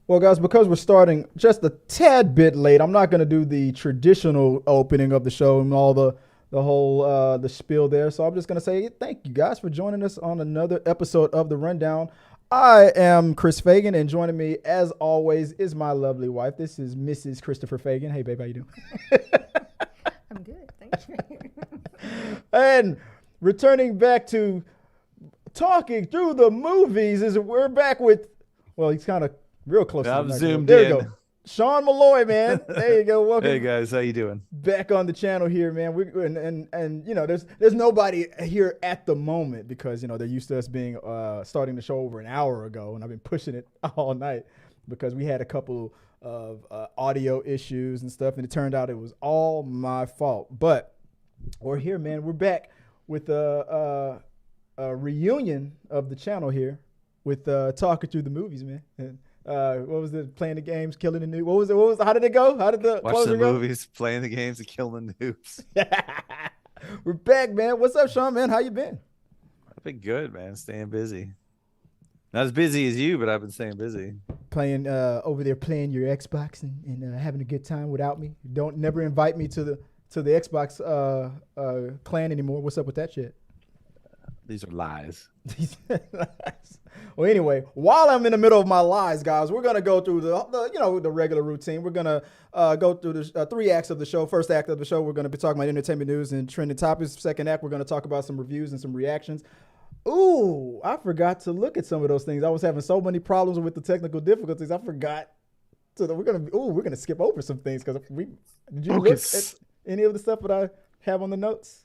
Well, guys, because we're starting just a tad bit late, I'm not going to do the traditional opening of the show and all the whole the spiel there. So I'm just going to say thank you guys for joining us on another episode of The Rundown. I am Chris Fagan, and joining me, as always, is my lovely wife. This is Mrs. Christopher Fagan. Hey, babe, how you doing? I'm good, thank you. And returning back to talking through the movies, is we're back with, well, he's kind of real close. I'm zoomed there in. You go. Sean Malloy, man. There you go. Welcome. Hey guys, how you doing? Back on the channel here, man. And you know, there's nobody here at the moment because you know they're used to us being starting the show over an hour ago, and I've been pushing it all night because we had a couple of audio issues and stuff, and it turned out it was all my fault. But we're here, man. We're back with a reunion of the channel here with talking through the movies, man. And, what was it? Playing the games, killing the news. What was it? How did it go? How did the watch the movies, playing the games, and killing the noobs? We're back, man. What's up, Sean, man? How you been? I've been good, man. Staying busy. Not as busy as you, but I've been staying busy. Playing over there, playing your Xbox and having a good time without me. Don't never invite me to the Xbox clan anymore. What's up with that shit? These are lies. Well, anyway, while I'm in the middle of my lies, guys, we're gonna go through the regular routine. We're gonna go through the 3 acts of the show. First act of the show, we're gonna be talking about entertainment news and trending topics. Second act, we're gonna talk about some reviews and some reactions. Ooh, I forgot to look at some of those things. I was having so many problems with the technical difficulties. I forgot. We're gonna skip over some things because did you look at any of the stuff that I have on the notes?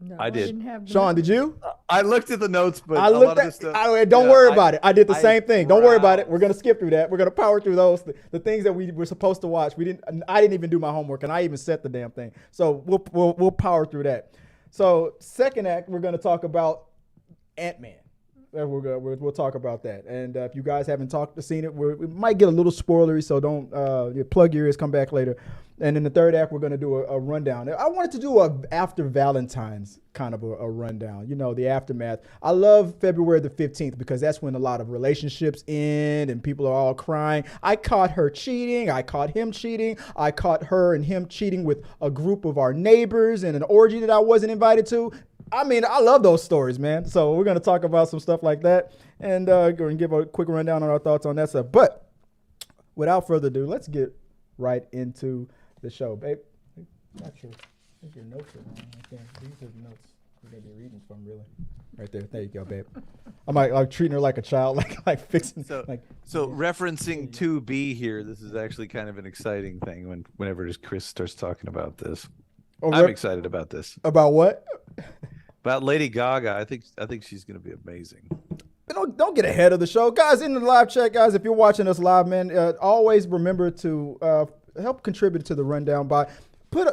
No, I did. didn't have Sean, did you? I looked at the notes, but I a looked lot of this at. stuff. Don't worry about it. I did the same thing. Don't worry about it. Wow. We're gonna skip through that. We're gonna power through those. The things that we were supposed to watch. I didn't even do my homework, and I even set the damn thing. So we'll power through that. So second act, we're gonna talk about Ant-Man. We'll talk about that. And if you guys haven't seen it, we might get a little spoilery, so don't plug your ears. Come back later. And in the third act, we're going to do a rundown. I wanted to do a after Valentine's kind of a rundown, you know, the aftermath. I love February the 15th because that's when a lot of relationships end and people are all crying. I caught her cheating. I caught him cheating. I caught her and him cheating with a group of our neighbors in an orgy that I wasn't invited to. I mean, I love those stories, man. So we're going to talk about some stuff like that and go and give a quick rundown on our thoughts on that stuff. But without further ado, let's get right into the show, babe. Not sure. I think your notes are wrong. These are the notes we're going to be reading from, really. Right there. There you go, babe. I'm like treating her like a child, like fixing. So yeah. Referencing 2B here, this is actually kind of an exciting thing whenever Chris starts talking about this. I'm excited about this. About what? About Lady Gaga. I think she's going to be amazing. Don't get ahead of the show, guys. In the live chat, guys, if you're watching us live, man, always remember to help contribute to the rundown by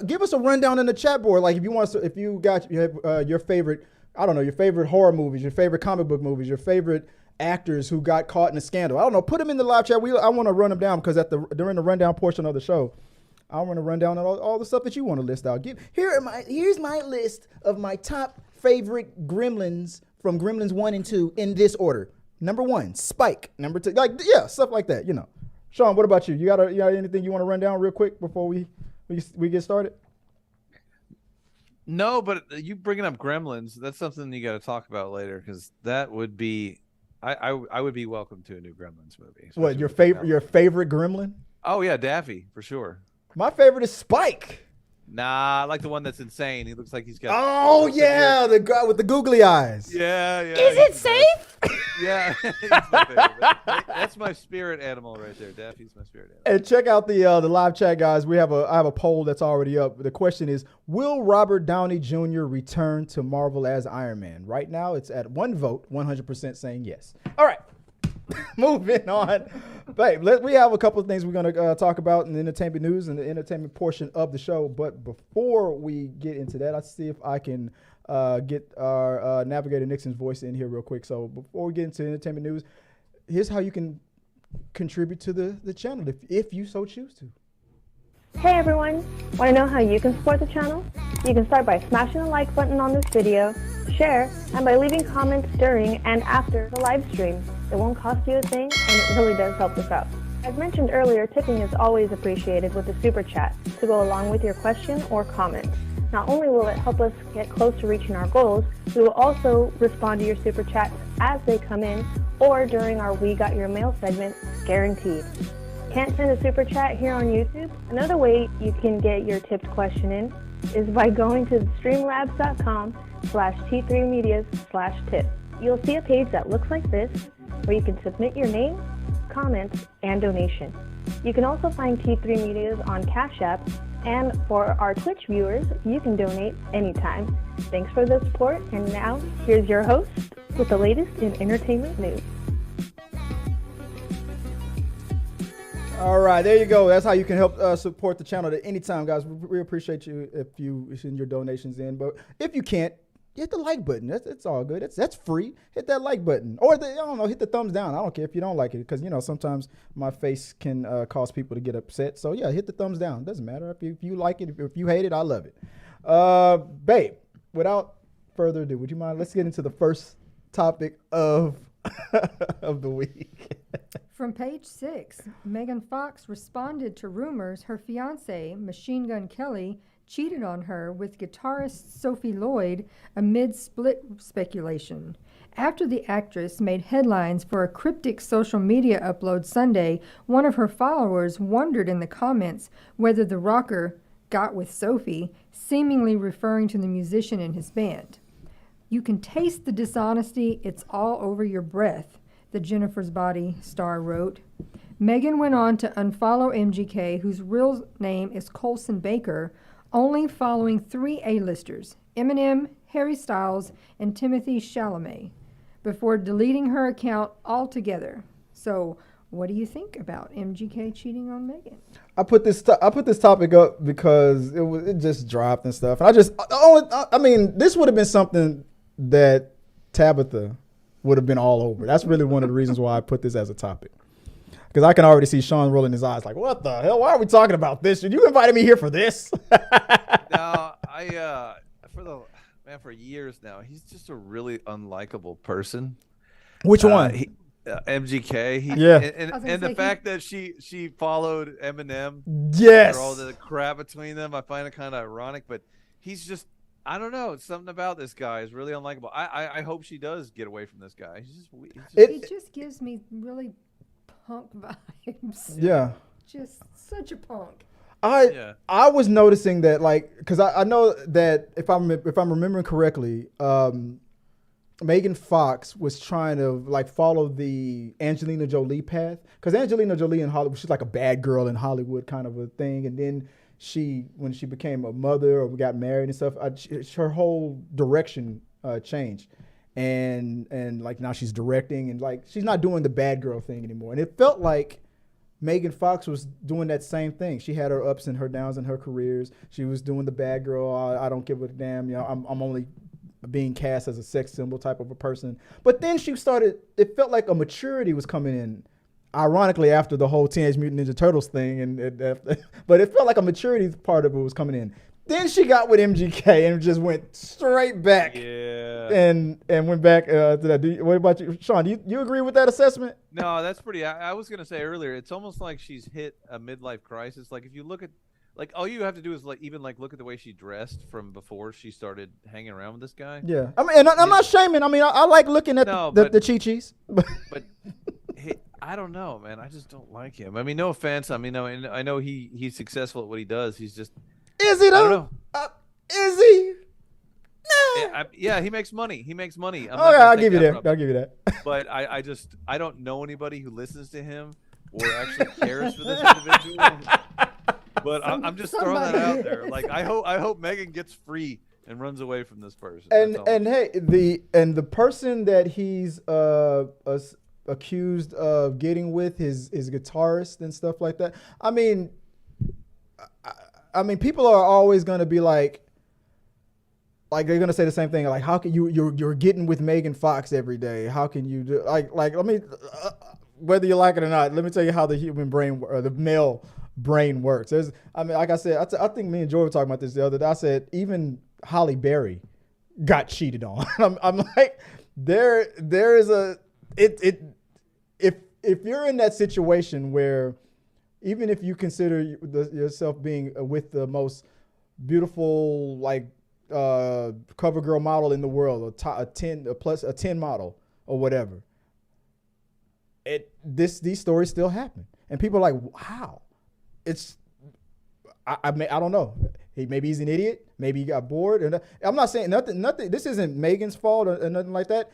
give us a rundown in the chat board. Like if you got your favorite, I don't know, your favorite horror movies, your favorite comic book movies, your favorite actors who got caught in a scandal. I don't know. Put them in the live chat. I want to run them down because during the rundown portion of the show, I want to run down all the stuff that you want to list out. Here's my list of my top favorite Gremlins from Gremlins 1 and 2 in this order. Number 1, Spike. Number 2, stuff like that, you know. Sean, what about you? You got anything you want to run down real quick before we get started? No, but you bringing up Gremlins, that's something you got to talk about later because that would be, I would be welcome to a new Gremlins movie. What, your favorite Gremlin? Oh yeah, Daffy for sure. My favorite is Spike. Nah, I like the one that's insane. He looks like he's got. Oh yeah, the guy with the googly eyes. Yeah. Is it safe? Yeah, he's my favorite. That's my spirit animal right there. Daffy's my spirit animal. And check out the live chat, guys. I have a poll that's already up. The question is, will Robert Downey Jr. return to Marvel as Iron Man? Right now, it's at 1 vote, 100% saying yes. All right. Moving on, babe. We have a couple of things we're going to talk about in the entertainment news and the entertainment portion of the show. But before we get into that, let's see if I can get our Navigator Nixon's voice in here real quick. So before we get into entertainment news, here's how you can contribute to the channel if you so choose to. Hey everyone! Want to know how you can support the channel? You can start by smashing the like button on this video, share, and by leaving comments during and after the live stream. It won't cost you a thing, and it really does help us out. As mentioned earlier, tipping is always appreciated with a super chat to go along with your question or comment. Not only will it help us get close to reaching our goals, we will also respond to your super chats as they come in or during our We Got Your Mail segment, guaranteed. Can't send a super chat here on YouTube? Another way you can get your tipped question in is by going to streamlabs.com/T3medias/tip. You'll see a page that looks like this where you can submit your name, comments, and donation. You can also find T3 Medias on Cash App, and for our Twitch viewers, you can donate anytime. Thanks for the support, and now here's your host with the latest in entertainment news. All right, there you go. That's how you can help support the channel at any time, guys. We appreciate you if you send your donations in. But if you can't, hit the like button. It's all good. That's free. Hit that like button, or hit the thumbs down. I don't care if you don't like it, because sometimes my face can cause people to get upset. So yeah, hit the thumbs down. Doesn't matter if you like it. If you hate it, I love it. Babe, without further ado, would you mind? Let's get into the first topic of of the week. From page 6, Megan Fox responded to rumors her fiancé, Machine Gun Kelly, cheated on her with guitarist Sophie Lloyd amid split speculation. After the actress made headlines for a cryptic social media upload Sunday, one of her followers wondered in the comments whether the rocker got with Sophie, seemingly referring to the musician in his band. "You can taste the dishonesty, it's all over your breath," the Jennifer's Body star wrote. Megan went on to unfollow MGK, whose real name is Colson Baker, only following 3 A-listers, Eminem, Harry Styles, and Timothée Chalamet, before deleting her account altogether. So, what do you think about MGK cheating on Megan? I put this topic up because it just dropped and stuff. And this would have been something that Tabatha would have been all over. That's really one of the reasons why I put this as a topic. Because I can already see Sean rolling his eyes like, what the hell? Why are we talking about this? You invited me here for this? No, for years now, he's just a really unlikable person. Which one? MGK. Yeah. And the fact that she followed Eminem. Yes. For all the crap between them, I find it kind of ironic, but he's just, I don't know. Something about this guy is really unlikable. I hope she does get away from this guy. He just gives me really punk vibes. Yeah. Just such a punk. I was noticing that, like, because I know that if I'm remembering correctly, Megan Fox was trying to like follow the Angelina Jolie path, because Angelina Jolie in Hollywood, she's like a bad girl in Hollywood kind of a thing, and then when she became a mother or got married and stuff, her whole direction changed, and like now she's directing, and like she's not doing the bad girl thing anymore, and it felt like Megan Fox was doing that same thing. She had her ups and her downs in her careers. She was doing the bad girl. I don't give a damn. I'm only being cast as a sex symbol type of a person. But then it felt like a maturity was coming in, ironically, after the whole Teenage Mutant Ninja Turtles thing. But it felt like a maturity part of it was coming in. Then she got with MGK and just went straight back. Yeah. And went back to that. What about you, Sean? Do you agree with that assessment? No, that's pretty. I was going to say earlier, it's almost like she's hit a midlife crisis. Like if you look at, like all you have to do is like even like look at the way she dressed from before she started hanging around with this guy. Yeah. I mean, and I'm not shaming. I mean, I like looking at the chi-chis. But I don't know, man. I just don't like him. I mean, no offense. I mean, I know he's successful at what he does. He's just. Is he though? I don't know. Is he? Nah. Yeah, he makes money. He makes money. I'll give you that. I'll give you that. But I don't know anybody who listens to him or actually cares for this individual. But I'm just throwing that out there. Like I hope Megan gets free and runs away from this person. And hey, the person that he's accused of getting with his guitarist and stuff like that. I mean, people are always gonna be like they're gonna say the same thing. Like, how can you're getting with Megan Fox every day? How can you do like let me whether you like it or not? Let me tell you how the human brain or the male brain works. Like I said, I think me and Joy were talking about this the other day. I said even Halle Berry got cheated on. I'm like, there is a if if you're in that situation where, even if you consider yourself being with the most beautiful like cover girl model in the world, a 10 model or whatever, these stories still happen, and people are like, wow, it's. I don't know. Maybe he's an idiot. Maybe he got bored. And I'm not saying nothing. This isn't Megan's fault or nothing like that.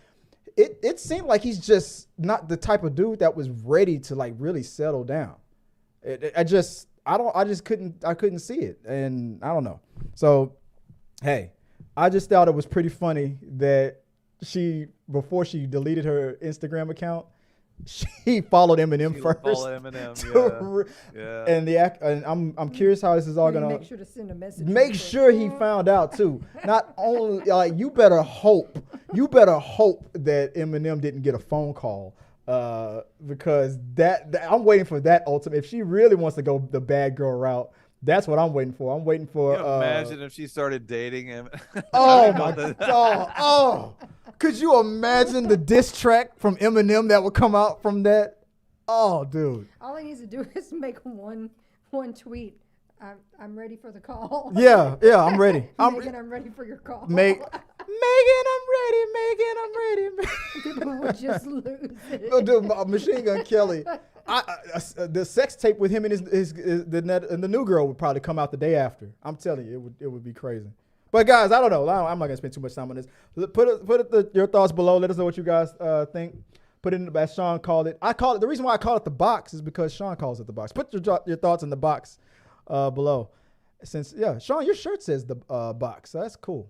It seemed like he's just not the type of dude that was ready to like really settle down. I just couldn't see it, and I don't know. So, hey, I just thought it was pretty funny that before she deleted her Instagram account, she followed Eminem first. Follow Eminem, yeah. And I'm curious how this is all gonna make sure to send a message. make sure he found out too. Not only like you better hope that Eminem didn't get a phone call because that I'm waiting for that ultimate. If she really wants to go the bad girl route, that's what I'm waiting for. I'm waiting for. Imagine if she started dating him. Oh my god! Oh, could you imagine the diss track from Eminem that would come out from that? Oh, dude. All he needs to do is make one tweet. I'm ready for the call. Yeah, I'm ready. Megan, I'm ready for your call. Megan, I'm ready. People would just lose it. No, dude, Machine Gun Kelly. The sex tape with him and the new girl would probably come out the day after. I'm telling you, it would be crazy. But guys, I don't know. I'm not gonna spend too much time on this. Put your thoughts below. Let us know what you guys think. Put it in as Sean called it. The reason why I call it the box is because Sean calls it the box. Put your thoughts in the box below. Since Sean, your shirt says the box. So that's cool.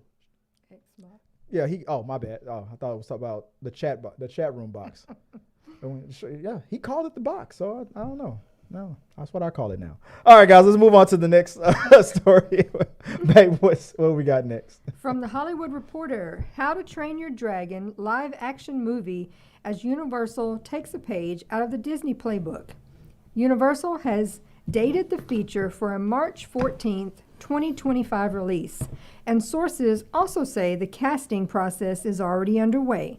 Yeah, my bad. Oh, I thought it was about the chat room box. Yeah, he called it the box. So I don't know. No, that's what I call it now. All right, guys, let's move on to the next story. Babe, what do we got next? From The Hollywood Reporter, How to Train Your Dragon live action movie as Universal takes a page out of the Disney playbook. Universal has dated the feature for a March 14th, 2025 release, and sources also say the casting process is already underway.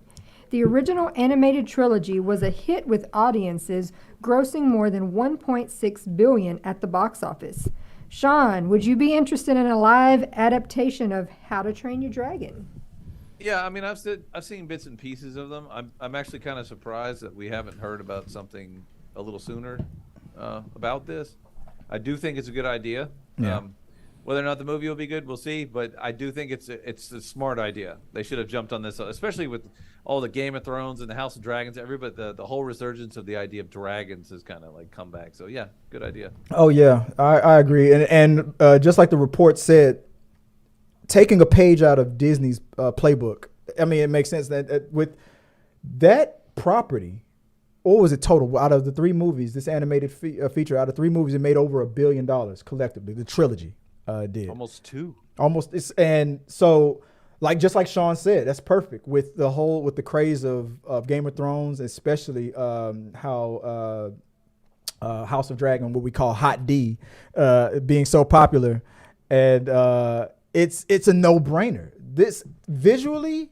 The original animated trilogy was a hit with audiences grossing more than $1.6 billion at the box office. Sean, would you be interested in a live adaptation of How to Train Your Dragon? Yeah, I mean, I've seen bits and pieces of them. I'm actually kind of surprised that we haven't heard about something a little sooner about this. I do think it's a good idea. Yeah. Whether or not the movie will be good, we'll see. But I do think it's a smart idea. They should have jumped on this, especially with all the Game of Thrones and the House of Dragons. Everybody, the whole resurgence of the idea of dragons has kind of like come back. So yeah, good idea. Oh yeah, I agree. And just like the report said, taking a page out of Disney's playbook. I mean, it makes sense that with that property. What was it total out of the 3 movies? This animated feature out of 3 movies, it made over $1 billion collectively. The trilogy did almost 2. And so like just like Sean said, that's perfect with the craze of Game of Thrones, especially how House of Dragon, what we call Hot D, being so popular, and it's a no-brainer. This visually,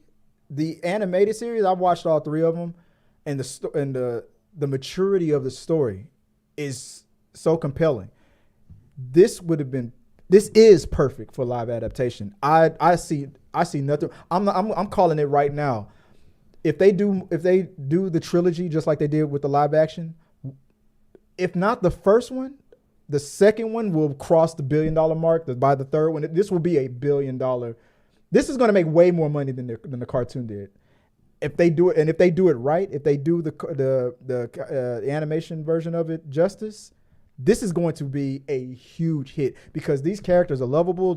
the animated series, I've watched all 3 of them. And the maturity of the story is so compelling. This is perfect for live adaptation. I see nothing. I'm calling it right now. If they do the trilogy just like they did with the live action, if not the first one, the second one will cross the $1 billion mark. By the third one, this will be $1 billion. This is going to make way more money than the cartoon did. If they do it, and if they do it right, if they do the animation version of it justice, this is going to be a huge hit because these characters are lovable.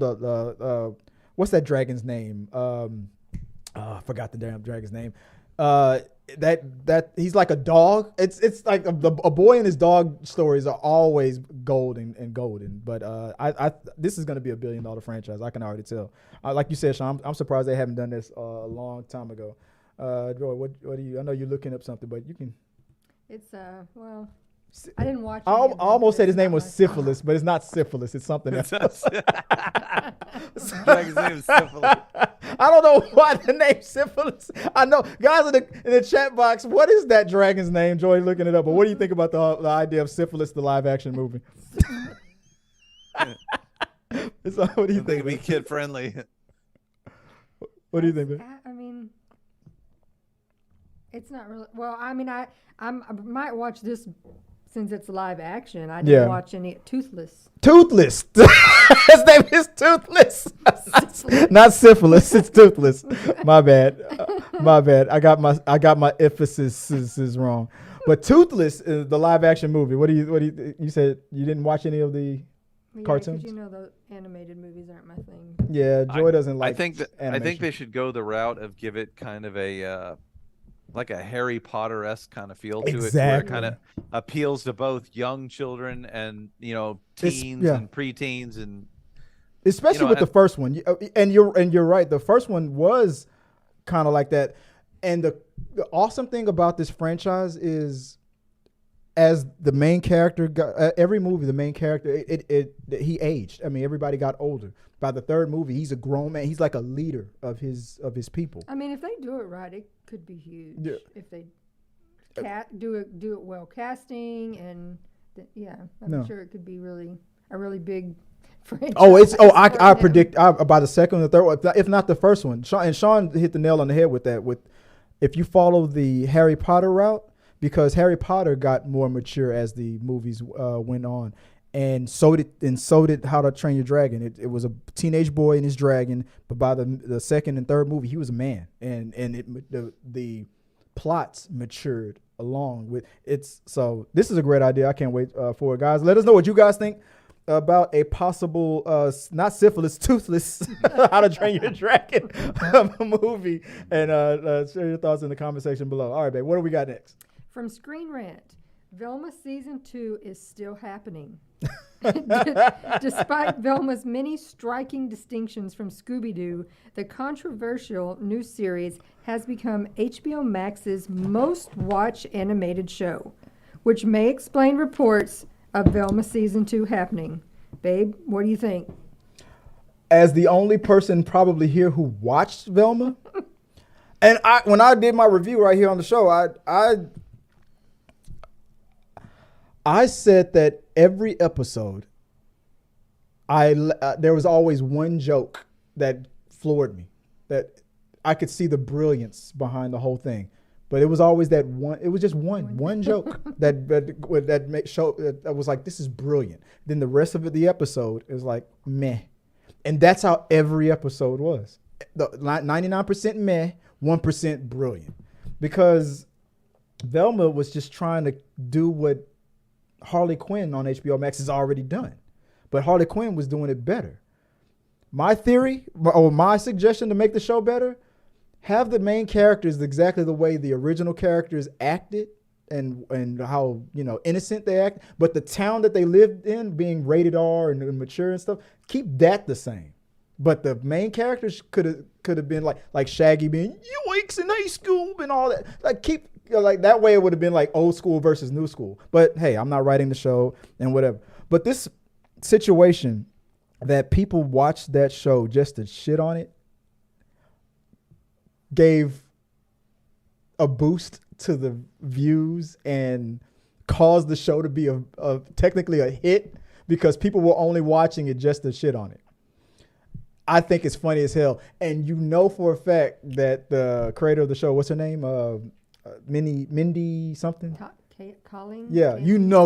What's that dragon's name? I forgot the damn dragon's name. That he's like a dog. It's like a boy and his dog stories are always golden. But this is going to be $1 billion franchise. I can already tell. Like you said, Sean, I'm surprised they haven't done this a long time ago. Joy, what do you? I know you're looking up something, but you can. It's well, I didn't watch. I almost said his name was Syphilis, but it's not Syphilis. It's something else. Dragon's name is Syphilis. I don't know why the name syphilis. I know, guys in the chat box, what is that dragon's name? Joy looking it up. But what do you think about the idea of syphilis, the live action movie? So, what do you think? It'd be kid friendly. What do you think, man? I mean, it's not really. Well, I mean, I might watch this since it's live action. I didn't watch any Toothless. Toothless. His name is Toothless. Not syphilis. It's Toothless. My bad. My bad. I got my emphasis is wrong. But Toothless is the live action movie. What do you said you didn't watch any of the cartoons? You know the animated movies aren't my thing. Yeah, Joy doesn't like. I think they should go the route of give it kind of a like a Harry Potter-esque kind of feel to it, where it kind of appeals to both young children and teens and preteens, and especially with the first one. And you're right. The first one was kind of like that. And the awesome thing about this franchise is, as the main character got every movie, the main character he aged. I mean, everybody got older. By the third movie, he's a grown man. He's like a leader of his people. I mean, if they do it right, it could be huge. Yeah. If they do it well, casting and I'm sure it could be a really big franchise. I predict by the second or third one, if not the first one. Sean hit the nail on the head with that. If you follow the Harry Potter route, because Harry Potter got more mature as the movies went on, and so did How to Train Your Dragon. It was a teenage boy and his dragon, but by the second and third movie, he was a man, and the plots matured along with it's. So this is a great idea. I can't wait for it, guys. Let us know what you guys think about a possible not syphilis, Toothless How to Train Your Dragon movie, and share your thoughts in the comment section below. All right, babe, what do we got next? From Screen Rant, Velma Season 2 is still happening. Despite Velma's many striking distinctions from Scooby-Doo, the controversial new series has become HBO Max's most watched animated show, which may explain reports of Velma Season 2 happening. Babe, what do you think? As the only person probably here who watched Velma, and when I did my review right here on the show, I said that every episode, there was always one joke that floored me, that I could see the brilliance behind the whole thing. But it was always that one. It was just one joke that was like, this is brilliant. Then the rest of the episode is like meh, and that's how every episode was. 99% meh, 1% brilliant, because Velma was just trying to do what Harley Quinn on HBO Max has already done, but Harley Quinn was doing it better. My theory, or my suggestion to make the show better: have the main characters exactly the way the original characters acted, and how innocent they act, but the town that they lived in being rated R and mature and stuff, keep that the same. But the main characters could have been like Shaggy being yoinks in high school and all that. Like keep like that way, it would have been like old school versus new school. But hey, I'm not writing the show and whatever. But this situation that people watched that show just to shit on it gave a boost to the views and caused the show to be technically a hit, because people were only watching it just to shit on it. I think it's funny as hell. And for a fact that the creator of the show, what's her name? Mindy something? Colleen? Yeah,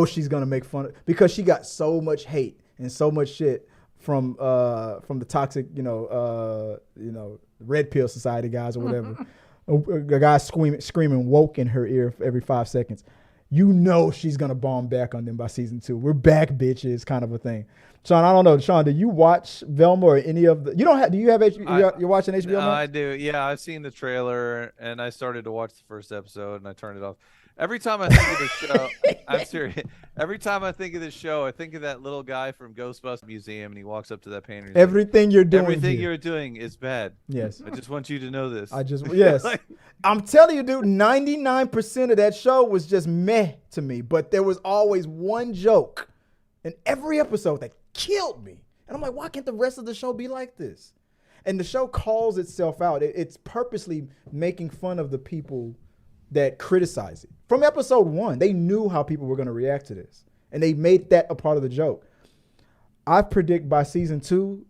she's going to make fun of, because she got so much hate and so much shit from the toxic, red pill society guys or whatever. A guy screaming woke in her ear every 5 seconds. She's going to bomb back on them by season 2. We're back, bitches, kind of a thing. Sean, I don't know. Sean, do you watch Velma or any of the? You don't have? Do you have? You're watching HBO Max? I do. Yeah, I've seen the trailer and I started to watch the first episode and I turned it off. Every time I think of this show, I'm serious. Every time I think of this show, I think of that little guy from Ghostbusters Museum, and he walks up to that painter. Everything you're doing is bad. Yes. I just want you to know this. Yes. I'm telling you, dude. 99% of that show was just meh to me, but there was always one joke in every episode that killed me, and I'm like, why can't the rest of the show be like this? And the show calls itself out. It's purposely making fun of the people that criticize it. From episode 1, they knew how people were going to react to this. And they made that a part of the joke. I predict by season 2,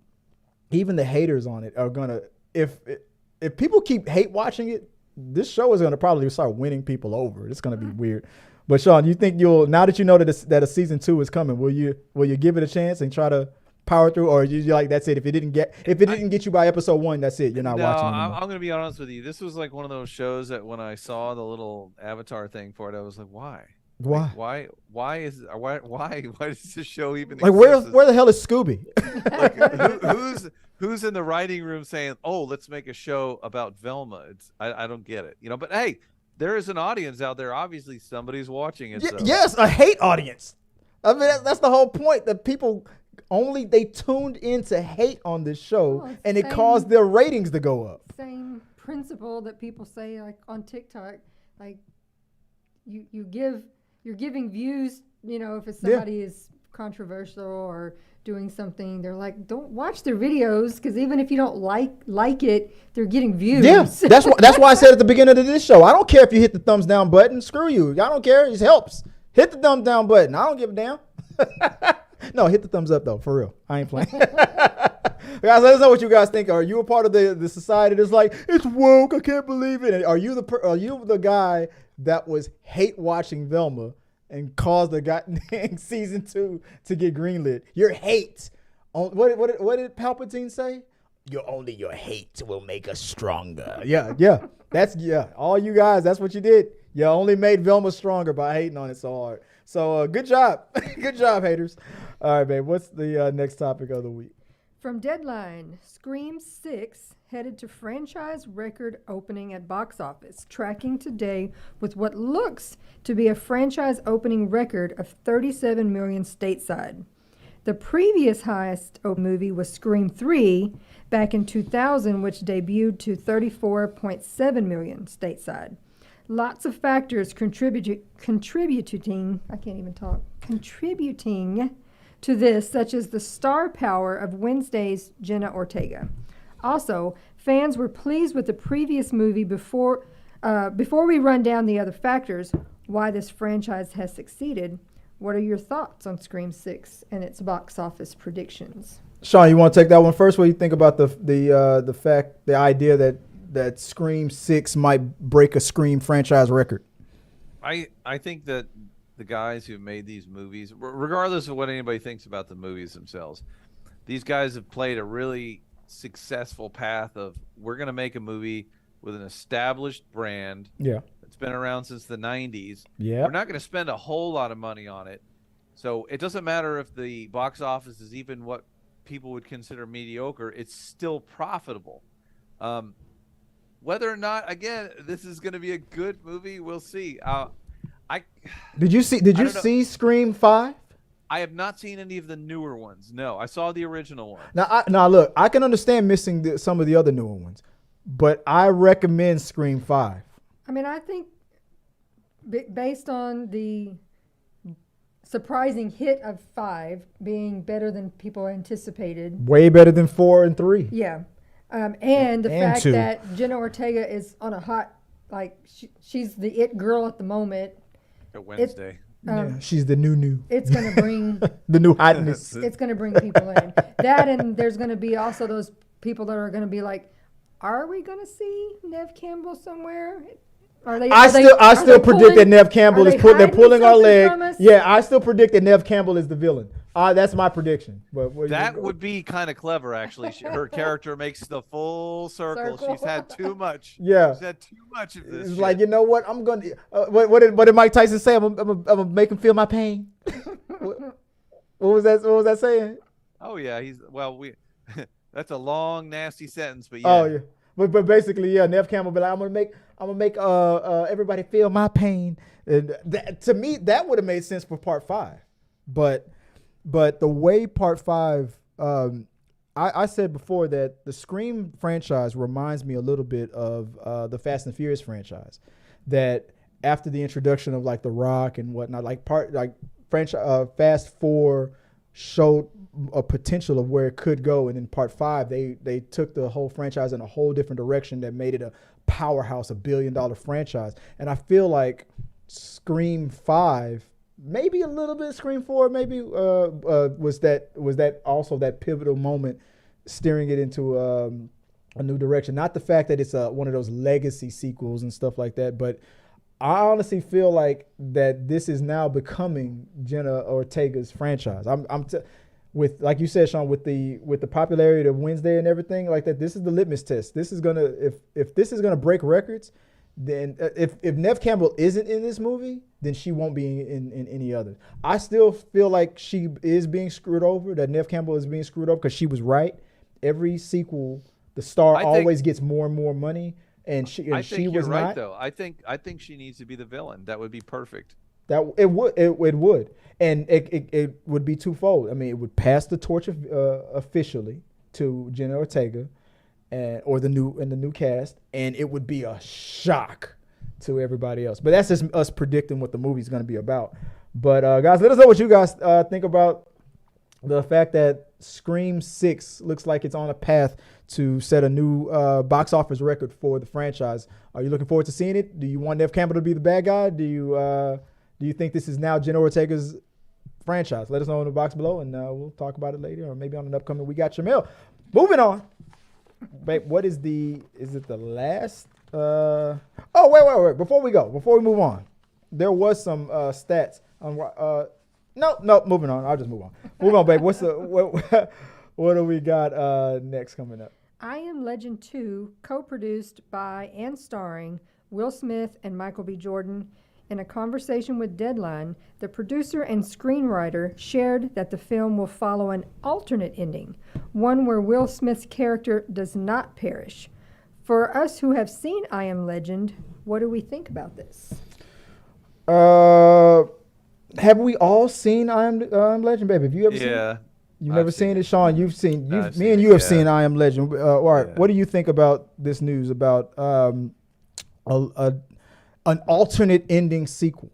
even the haters on it are going to, if people keep hate watching it, this show is going to probably start winning people over. It's going to be weird. But Sean, you think now that you know that a season 2 is coming, will you give it a chance and try to power through, or you like that's it? If it didn't get you by episode 1, that's it. You're not watching anymore. I'm gonna be honest with you. This was like one of those shows that when I saw the little avatar thing for it, I was like, why? Like, why does this show even like exist? where the hell is Scooby? Like, who's in the writing room saying, oh, let's make a show about Velma? I don't get it, but hey, there is an audience out there. Obviously somebody's watching it. Yes, a hate audience. I mean, that's the whole point, that people they tuned in to hate on this show, and it caused their ratings to go up. Same principle that people say like on TikTok, like you're giving views, if it's somebody is controversial or doing something, they're like, don't watch their videos, because even if you don't like it, they're getting views. Yeah, that's why I said at the beginning of this show, I don't care if you hit the thumbs down button. Screw you. I don't care. It helps. Hit the thumbs down button. I don't give a damn. No, hit the thumbs up though, for real. I ain't playing. Guys, let us know what you guys think. Are you a part of the society that's like, it's woke, I can't believe it? And are you the guy that was hate watching Velma and caused the goddamn season 2 to get greenlit? Your hate. What did Palpatine say? Your hate will make us stronger. Yeah. All you guys, that's what you did. You only made Velma stronger by hating on it so hard. So good job. Good job, haters. All right, babe. What's the next topic of the week? From Deadline, Scream 6 headed to franchise record opening at box office, tracking today with what looks to be a franchise opening record of $37 million stateside. The previous highest movie was Scream 3 back in 2000, which debuted to $34.7 million stateside. Lots of factors contributing to this, such as the star power of Wednesday's Jenna Ortega. Also, fans were pleased with the previous movie. Before we run down the other factors, why this franchise has succeeded, what are your thoughts on Scream 6 and its box office predictions? Sean, you want to take that one first? What do you think about the idea that Scream 6 might break a Scream franchise record? I think that the guys who made these movies, regardless of what anybody thinks about the movies themselves, these guys have played a really successful path of, we're going to make a movie with an established brand. Yeah. It's been around since the 90s. Yeah. We're not going to spend a whole lot of money on it. So it doesn't matter if the box office is even what people would consider mediocre, it's still profitable. Whether or not, again, this is going to be a good movie, we'll see. Did you see Scream 5? I have not seen any of the newer ones. No, I saw the original one. Now look, I can understand missing some of the other newer ones, but I recommend Scream 5. I mean, I think based on the surprising hit of 5 being better than people anticipated. Way better than 4 and 3. Yeah. And the fact 2. that Jenna Ortega is on a hot, she's the it girl at the moment. At Wednesday. She's the new. It's going to bring the new hotness. It's going to bring people in. That, and there's going to be also those people that are going to be like, are we going to see Neve Campbell somewhere? I still predict that Neve Campbell they're pulling our leg. Yeah, I still predict that Neve Campbell is the villain. That's my prediction. But that would be kind of clever, actually. Her character makes the full circle. She's had too much. Yeah, she's had too much of this. It's shit. like, you know what? I'm gonna. What did Mike Tyson say? I'm gonna make him feel my pain. What was that? What was that saying? Oh yeah, that's a long, nasty sentence, but yeah. Oh yeah. But basically, yeah, Neve Campbell be like, I'm gonna make everybody feel my pain. And to me, that would have made sense for part 5. But the way part 5, I said before that the Scream franchise reminds me a little bit of the Fast and Furious franchise. That after the introduction of like The Rock and whatnot, Fast 4 showed a potential of where it could go. And in part 5, they took the whole franchise in a whole different direction that made it a powerhouse, $1 billion franchise. And I feel like Scream 5, maybe a little bit Scream 4, maybe was that also that pivotal moment steering it into a new direction. Not the fact that it's one of those legacy sequels and stuff like that, but I honestly feel like that this is now becoming Jenna Ortega's franchise. With, like you said, Sean, with the popularity of Wednesday and everything like that, this is the litmus test. This is gonna, if this is gonna break records, then if Neve Campbell isn't in this movie, then she won't be in any other. I still feel like she is being screwed over. That Neve Campbell is being screwed over because she was right. Every sequel, the star always gets more and more money. And she was right, not. though. I think she needs to be the villain. That would be perfect. That it would, and it would be twofold. I mean, it would pass the torch officially to Jenna Ortega, or the new cast, and it would be a shock to everybody else. But that's just us predicting what the movie's going to be about. But guys, let us know what you guys think about the fact that Scream 6 looks like it's on a path to set a new box office record for the franchise. Are you looking forward to seeing it? Do you want Neve Campbell to be the bad guy? Do you think this is now Jenna Ortega's franchise? Let us know in the box below, and we'll talk about it later, or maybe on an upcoming We Got Your Mail. Moving on. Babe, is it the last? Wait. Before we move on, there was some stats on. No, moving on. I'll just move on. Move on, babe. What do we got next coming up? I Am Legend 2, co-produced by and starring Will Smith and Michael B. Jordan. In a conversation with Deadline, the producer and screenwriter shared that the film will follow an alternate ending, one where Will Smith's character does not perish. For us who have seen I Am Legend, what do we think about this? Have we all seen I Am Legend, baby? Have you ever seen it? Yeah. You've never seen it, Sean. You've seen. Me and you have seen I Am Legend. All right. Yeah. What do you think about this news about an alternate ending sequel?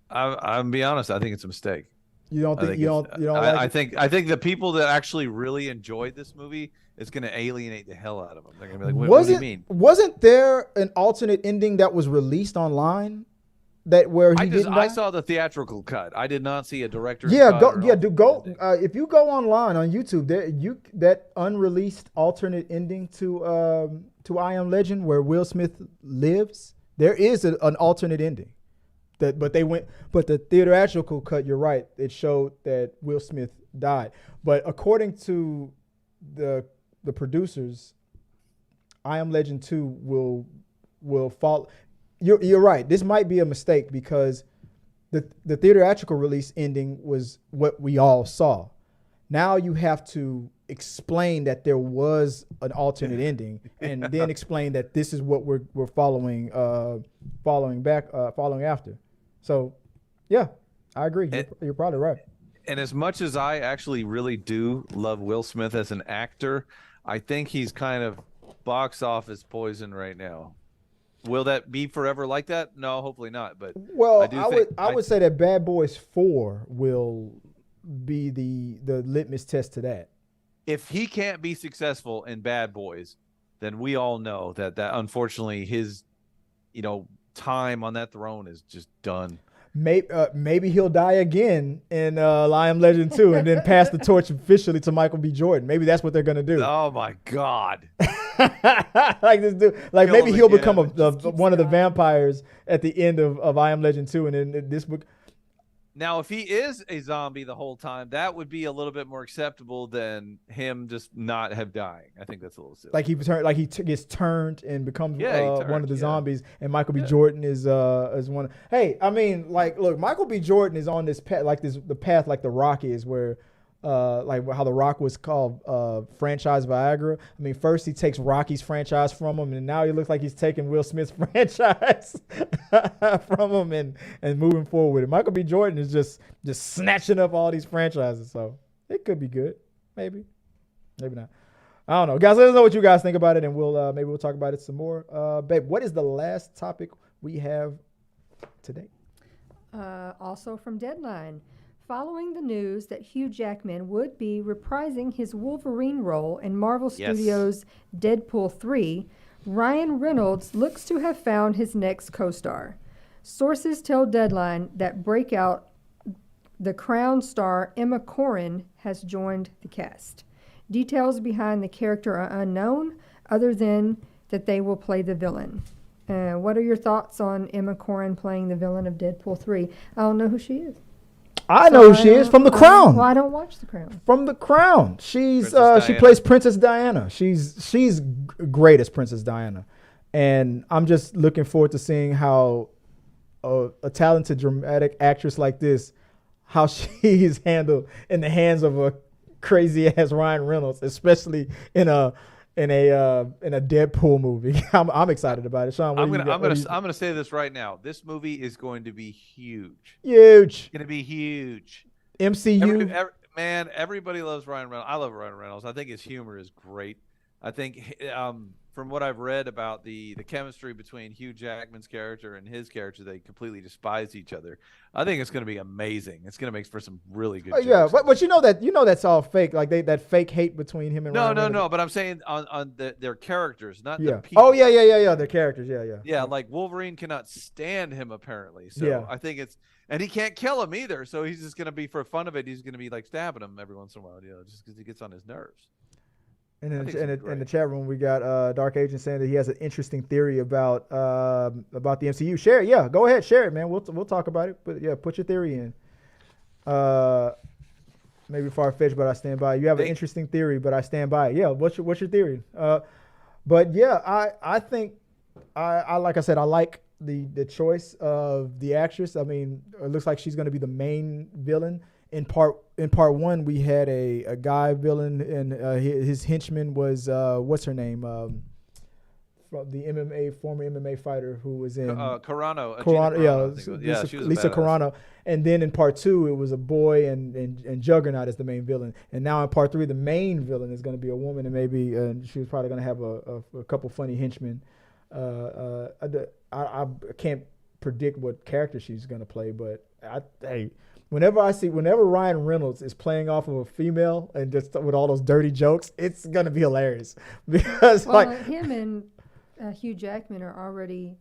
I'll be honest. I think it's a mistake. You don't think? You don't like it? I think the people that actually really enjoyed this movie is going to alienate the hell out of them. They're going to be like, "What do you mean?" Wasn't there an alternate ending that was released online? I saw the theatrical cut. I did not see a director's cut. Go. If you go online on YouTube, that unreleased alternate ending to I Am Legend where Will Smith lives, there is an alternate ending. But the theatrical cut, you're right, it showed that Will Smith died. But according to the producers, I Am Legend 2 will follow. You're right. This might be a mistake because the theatrical release ending was what we all saw. Now you have to explain that there was an alternate ending, and then explain that this is what we're following after. So, yeah, I agree. You're probably right. And as much as I actually really do love Will Smith as an actor, I think he's kind of box office poison right now. Will that be forever like that? No, hopefully not. But I would say that Bad Boys 4 will be the litmus test to that. If he can't be successful in Bad Boys, then we all know that unfortunately his, time on that throne is just done. Maybe he'll die again in I Am Legend 2 and then pass the torch officially to Michael B. Jordan. Maybe that's what they're gonna do. Oh my God! Like this dude, like maybe he'll become one of the vampires at the end of I Am Legend 2, and then this book. Now, if he is a zombie the whole time, that would be a little bit more acceptable than him just not have dying. I think that's a little silly. Like he gets turned and becomes one of the zombies, and Michael B. Jordan is one. Hey, I mean, look, Michael B. Jordan is on this path, the path like The Rock is, where like how The Rock was called franchise Viagra. I mean, first he takes Rocky's franchise from him, and now he looks like he's taking Will Smith's franchise from him and moving forward with it. Michael B. Jordan is just snatching up all these franchises, so it could be good. Maybe not. I don't know. Guys, let us know what you guys think about it, and maybe we'll talk about it some more. Babe, what is the last topic we have today? Also from Deadline. Following the news that Hugh Jackman would be reprising his Wolverine role in Marvel Yes. Studios' Deadpool 3, Ryan Reynolds looks to have found his next co-star. Sources tell Deadline that breakout The Crown star Emma Corrin has joined the cast. Details behind the character are unknown, other than that they will play the villain. What are your thoughts on Emma Corrin playing the villain of Deadpool 3? I don't know who she is. I know who she is from The Crown. Well, I don't watch The Crown. From The Crown. She's Princess she Diana. plays Princess Diana. She's great as Princess Diana, and I'm just looking forward to seeing how a talented dramatic actress like this, how she's handled in the hands of a crazy ass Ryan Reynolds, especially in a Deadpool movie. I'm excited about it. Sean, I'm gonna say this right now. This movie is going to be huge. huge It's gonna be huge. MCU. Man, everybody loves Ryan Reynolds. I love Ryan Reynolds. I think his humor is great. I think from what I've read about the chemistry between Hugh Jackman's character and his character, they completely despise each other. I think it's going to be amazing. It's going to make for some really good. Yeah, jokes. but you know that's all fake. Like that fake hate between him and Ryan Reynolds. No. But I'm saying on their characters, not Yeah. the people. Oh yeah. Their characters. Yeah. Yeah, like Wolverine cannot stand him apparently. So Yeah. I think and he can't kill him either. So he's just going to be, for fun of it, he's going to be like stabbing him every once in a while, just because he gets on his nerves. And I in, think in, it's the, in the great. chat room, we got Dark Agent saying that he has an interesting theory about the MCU. Share it. Yeah, go ahead. Share it, man. We'll talk about it. But yeah, put your theory in. Maybe far-fetched, but I stand by it. You have an interesting theory, but I stand by it. Yeah, what's your theory? But yeah, I think I like I said, I like the choice of the actress. I mean, it looks like she's going to be the main villain. In part one, we had a guy villain, and his henchman was what's her name, from the former MMA fighter who was in Carano. She was Lisa Carano. And then in part two, it was a boy and Juggernaut as the main villain. And now in part three, the main villain is going to be a woman, and maybe she was probably going to have a couple funny henchmen. I can't predict what character she's going to play, but whenever Ryan Reynolds is playing off of a female and just with all those dirty jokes, it's going to be hilarious. Because him and Hugh Jackman are already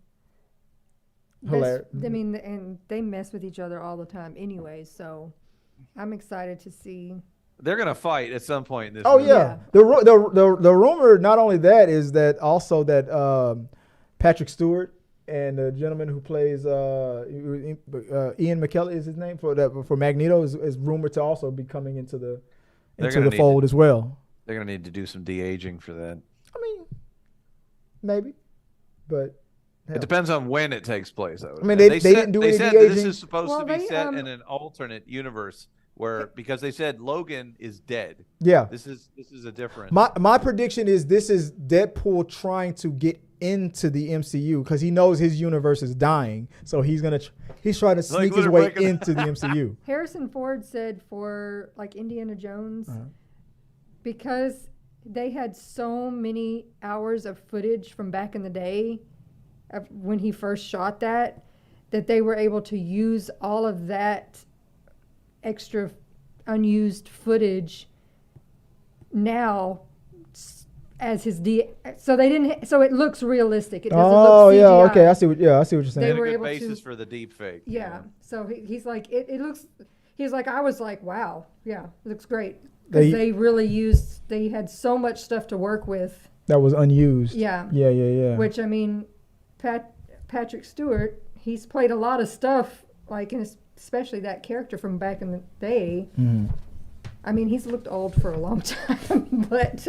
hilarious. I mean, and they mess with each other all the time anyway, so I'm excited to see. They're gonna fight at some point in this. Oh movie. yeah. The rumor, not only that, is that also that Patrick Stewart and the gentleman who plays Ian McKellen is his name for Magneto is rumored to also be coming into the fold as well. They're gonna need to do some de-aging for that. I mean, maybe, but hell. It depends on when it takes place. Though. I mean, they didn't do any said that this de-aging. is supposed to be set in an alternate universe because they said Logan is dead. Yeah, this is a different. My prediction is this is Deadpool trying to get into the MCU because he knows his universe is dying, so he's trying to sneak his way into the MCU. Harrison Ford said for like Indiana Jones, because they had so many hours of footage from back in the day of when he first shot that they were able to use all of that extra unused footage now as his so they didn't so it looks realistic. It doesn't look CGI. Okay, I see what you're saying. They were a good able basis to, for the deep fake. Yeah. So he's like it looks. He's like I was like wow, yeah, it looks great because they really they had so much stuff to work with that was unused. Yeah. Yeah. Which I mean, Patrick Stewart, he's played a lot of stuff like especially that character from back in the day. Mm-hmm. I mean, he's looked old for a long time, but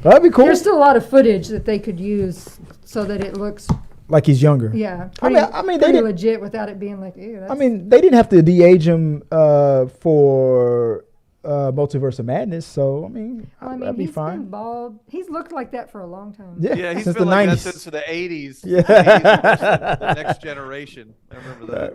that'd be cool. There's still a lot of footage that they could use so that it looks like he's younger. Yeah, I mean, pretty legit without it being like, ew. I mean, they didn't have to de-age him for Multiverse of Madness, so I mean, that'd be fine. Been bald. He's looked like that for a long time. Yeah, he's since been the like 90s. that since the 80s. Yeah, the Next Generation. I remember that.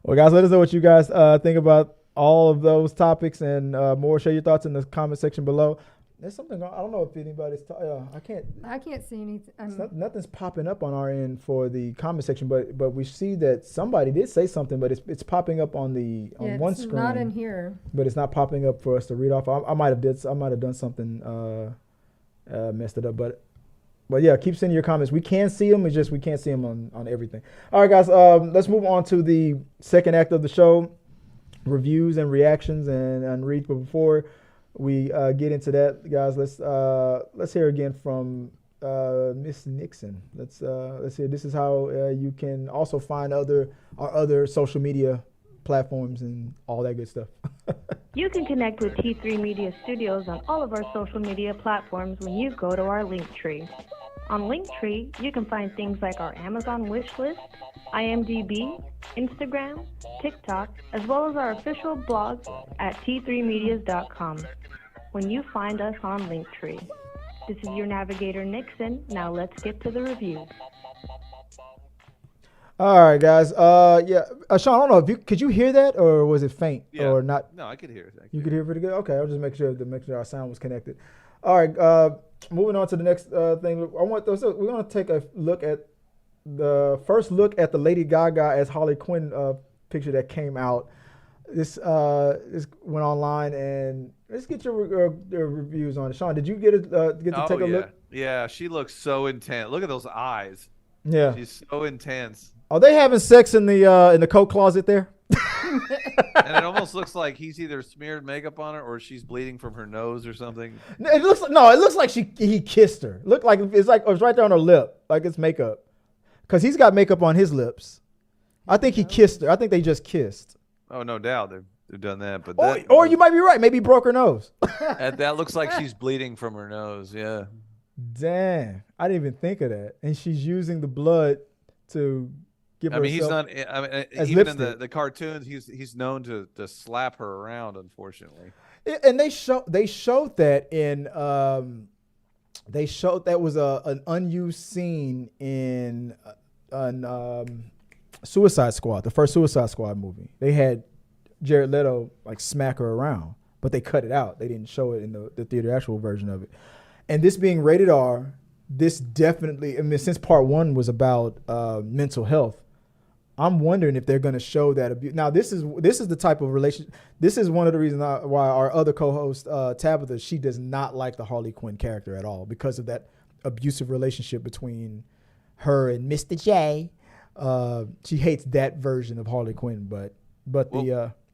Well, guys, let us know what you guys think about all of those topics and more. Share your thoughts in the comment section below. There's something. I don't know if anybody's. I can't. I can't see anything. Nothing's popping up on our end for the comment section, but we see that somebody did say something, but it's popping up on one screen. It's not in here. But it's not popping up for us to read off. I might have done something messed it up, but yeah, keep sending your comments. We can see them. It's just we can't see them on everything. All right, guys. Let's move on to the second act of the show, reviews and reactions and read. But before we get into that, guys, let's hear again from Miss Nixon. Let's hear. This is how you can also find our other social media platforms and all that good stuff. You can connect with T3 Media Studios on all of our social media platforms when you go to our Linktree. On Linktree, you can find things like our Amazon wishlist, IMDb, Instagram, TikTok, as well as our official blog at t3medias.com. When you find us on Linktree. This is your navigator, Nixon. Now let's get to the reviews. All right, guys. Sean, I don't know if could you hear that or was it faint or not? No, I could hear it. You could hear it pretty good. Okay, I'll just make sure our sound was connected. All right, moving on to the next thing. We're going to take a look at the first look at the Lady Gaga as Harley Quinn picture that came out. This went online, and let's get your reviews on it. Sean, did you get to take a look? Yeah, she looks so intense. Look at those eyes. Yeah, she's so intense. Are they having sex in the coat closet there? And it almost looks like he's either smeared makeup on her or she's bleeding from her nose or something. It looks like he kissed her. Look like it's right there on her lip, like it's makeup, because he's got makeup on his lips. I think he kissed her. I think they just kissed. Oh, no doubt they've done that, but or you might be right. Maybe he broke her nose. That looks like she's bleeding from her nose. Yeah. Damn, I didn't even think of that. And she's using the blood to give herself. He's not. Even in the cartoons, he's known to slap her around. Unfortunately. And they showed that in that was an unused scene in Suicide Squad, the first Suicide Squad movie. They had Jared Leto like smack her around, but they cut it out. They didn't show it in the theater actual version of it. And this being rated R, this definitely, since part one was about mental health, I'm wondering if they're going to show that abuse. Now, this is the type of relationship. This is one of the reasons why our other co-host, Tabatha, she does not like the Harley Quinn character at all because of that abusive relationship between her and Mr. J. She hates that version of Harley Quinn, but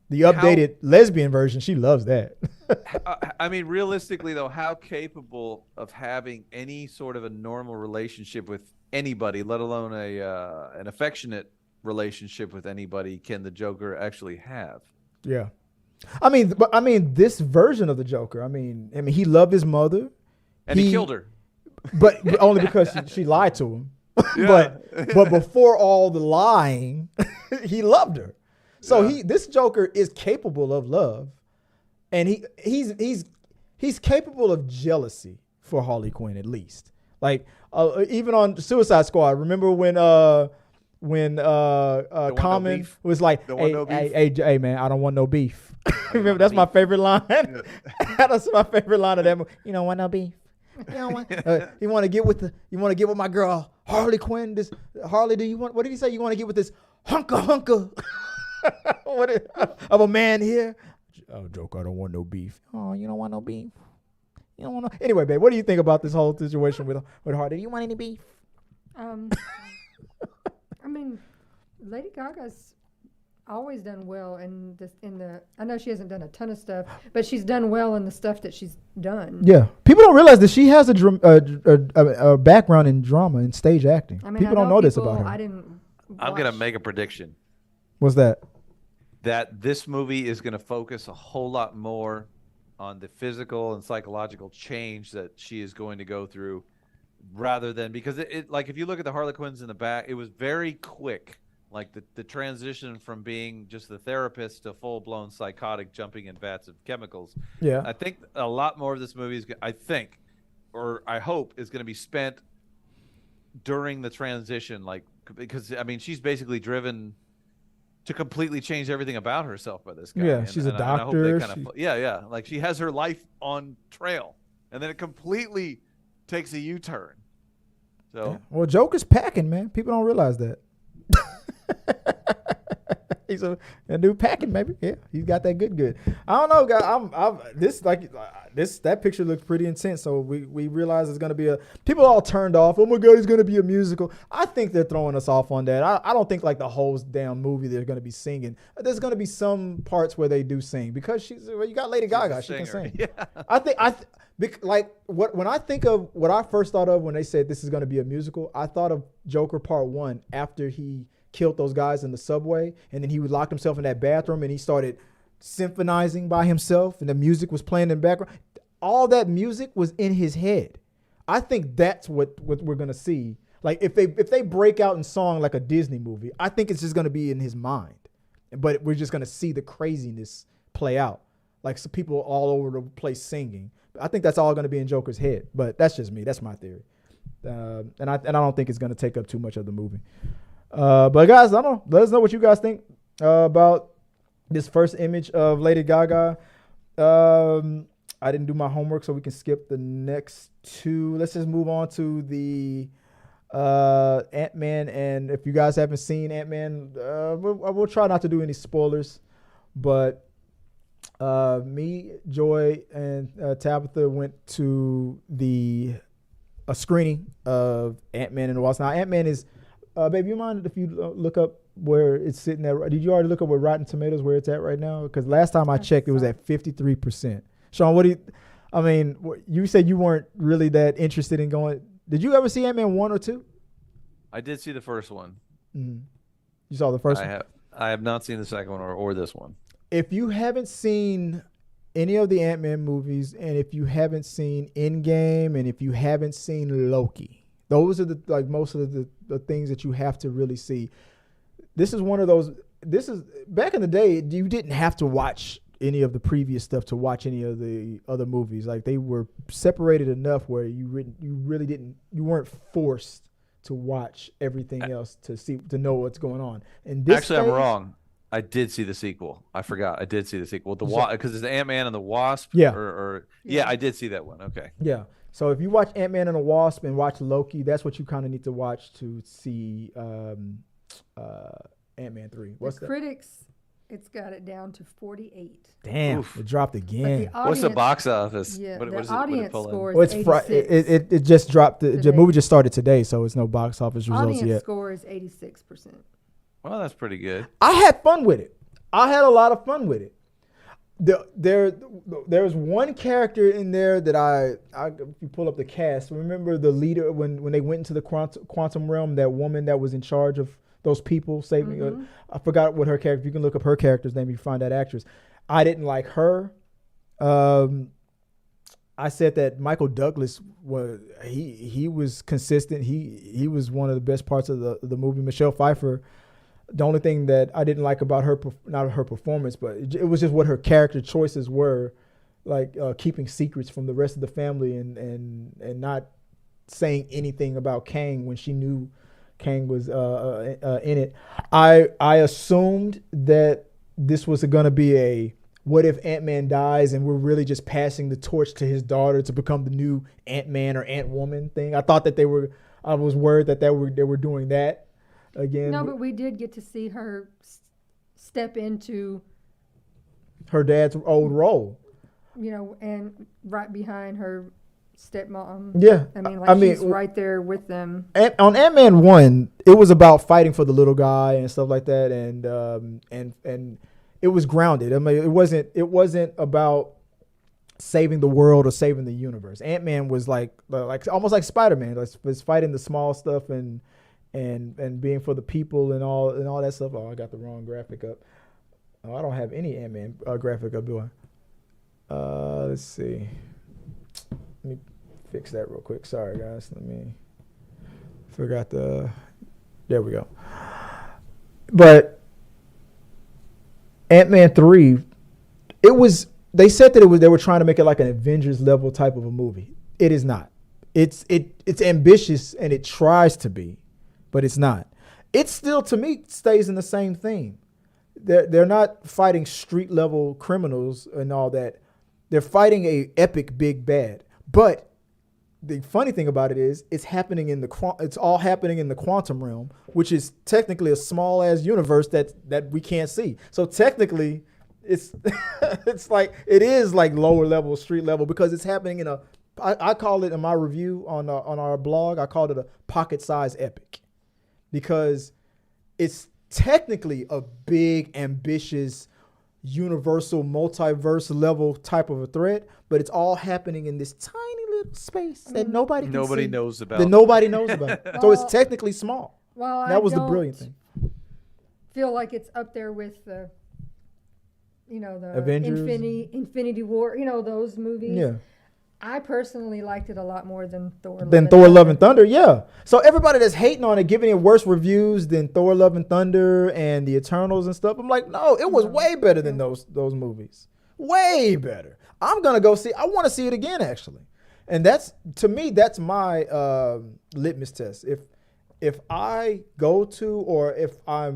the updated lesbian version, she loves that. Realistically though, how capable of having any sort of a normal relationship with anybody, let alone an affectionate relationship with anybody, can the Joker actually have? Yeah, this version of the Joker. He loved his mother, and he killed her, but only because she lied to him. Yeah. but before all the lying, he loved her. So this Joker is capable of love, and he's capable of jealousy for Harley Quinn at least. Like even on Suicide Squad, remember when Common was like, hey man, I don't want no beef. Remember that's my favorite line. Yeah. That's my favorite line of that movie. You don't want no beef. You don't want. You want to get with my girl Harley Quinn. This Harley, what did he say? You want to get with this hunker of a man here? Oh, Joker, I don't want no beef. Oh, you don't want no beef. You don't want no. Anyway, babe, what do you think about this whole situation with Harley? Do you want any beef? Lady Gaga's always done well I know she hasn't done a ton of stuff, but she's done well in the stuff that she's done. Yeah, people don't realize that she has a background in drama and stage acting. People don't know this about her. I'm gonna make a prediction. What's that? That this movie is gonna focus a whole lot more on the physical and psychological change that she is going to go through, rather than, because it like if you look at the Harlequins in the back, it was very quick. Like the transition from being just the therapist to full-blown psychotic jumping in vats of chemicals. Yeah. I think a lot more of this movie is, I hope, is going to be spent during the transition. Like, because, she's basically driven to completely change everything about herself by this guy. Yeah, she's a doctor. Like she has her life on trail. and then it completely takes a U-turn. So Yeah. Well, Joker's packing, man. People don't realize that. He's a dude packing, maybe. Yeah, he's got that good. I don't know, guys. That picture looks pretty intense. So we realize it's gonna be people all turned off. Oh my God, it's gonna be a musical. I think they're throwing us off on that. I don't think like the whole damn movie they're gonna be singing. There's gonna be some parts where they do sing because you got Lady Gaga. She can sing. Yeah. When I think of what I first thought of when they said this is gonna be a musical, I thought of Joker Part 1 after he killed those guys in the subway, and then he would lock himself in that bathroom and he started symphonizing by himself, and the music was playing in the background. All that music was in his head. I think that's what we're gonna see. Like if they break out in song like a Disney movie, I think it's just gonna be in his mind, but we're just gonna see the craziness play out, like some people all over the place singing. I think that's all gonna be in Joker's head, but that's just me. That's my theory, and I don't think it's gonna take up too much of the movie. But guys, I don't know. Let us know what you guys think about this first image of Lady Gaga. I didn't do my homework, so we can skip the next two. Let's just move on to the Ant-Man. And if you guys haven't seen Ant-Man, we'll try not to do any spoilers. But me, Joy, and Tabatha went to a screening of Ant-Man and the Wasp. Now, Ant-Man is... babe, you mind if you look up where it's sitting at? Did you already look up with Rotten Tomatoes where it's at right now? Because last time I checked, it was at 53%. Sean, you said you weren't really that interested in going. Did you ever see Ant-Man 1 or 2? I did see the first one. Mm-hmm. You saw the first one? I have not seen the second one or this one. If you haven't seen any of the Ant-Man movies, and if you haven't seen Endgame, and if you haven't seen Loki, those are most of the things that you have to really see. This is one of those. This is back in the day. You didn't have to watch any of the previous stuff to watch any of the other movies. Like they were separated enough where you weren't forced to watch everything else to know what's going on. And I'm wrong. I did see the sequel. I forgot. I did see the sequel. Because it's the Ant-Man and the Wasp. Yeah. Yeah, I did see that one. Okay. Yeah. So if you watch Ant-Man and the Wasp and watch Loki, that's what you kind of need to watch to see Ant-Man 3. What's that? Critics, it's got it down to 48. Damn, Oof. It dropped again. What's the box office? Yeah, what the audience score is 86. It just dropped. The movie just started today, so it's no box office results audience yet. Score is 86%. Well, that's pretty good. I had fun with it. I had a lot of fun with it. There's one character in there that if you pull up the cast, remember the leader when they went into the quantum realm, that woman that was in charge of those people saving. Mm-hmm. I forgot what her character. If you can look up her character's name, you find that actress. I didn't like her. I said that Michael Douglas he was consistent. He was one of the best parts of the movie. Michelle Pfeiffer. The only thing that I didn't like about her, not her performance, but it was just what her character choices were, like keeping secrets from the rest of the family and not saying anything about Kang when she knew Kang was in it. I assumed that this was going to be a what if Ant-Man dies and we're really just passing the torch to his daughter to become the new Ant-Man or Ant-Woman thing. I thought that I was worried that they were doing that. Again, no, but we did get to see her step into her dad's old role. And right behind her stepmom. Yeah, she's right there with them. On Ant-Man 1, it was about fighting for the little guy and stuff like that, and it was grounded. I mean, it wasn't about saving the world or saving the universe. Ant-Man was like almost like Spider-Man, was fighting the small stuff and being for the people and all that stuff. Oh, I got the wrong graphic up. Oh, I don't have any Ant-Man graphic up, do I? Let's see. Let me fix that real quick. Sorry, guys. Let me forgot there we go. But Ant-Man 3, they said that they were trying to make it like an Avengers level type of a movie. It is not. It's ambitious and it tries to be. But it's not. It still, to me, stays in the same thing. They're not fighting street level criminals and all that. They're fighting a epic big bad. But the funny thing about it is it's happening in it's all happening in the quantum realm, which is technically a small ass universe that we can't see. So technically it's it is like lower level, street level, because it's happening in I call it in my review on our blog, I called it a pocket size epic, because it's technically a big, ambitious, universal, multiverse level type of a threat, but it's all happening in this tiny little space that nobody knows about. That nobody knows about. So it's technically small. Well, that was the brilliant thing. Feel like it's up there with the Avengers, Infinity War, those movies. Yeah. I personally liked it a lot more than Thor. Love and Thunder, yeah. So everybody that's hating on it, giving it worse reviews than Thor: Love and Thunder and the Eternals and stuff, I'm like, no, it was way better than those movies. Way better. I'm gonna go see. I want to see it again, actually. And that's, to me, that's my litmus test. If I go to, or if I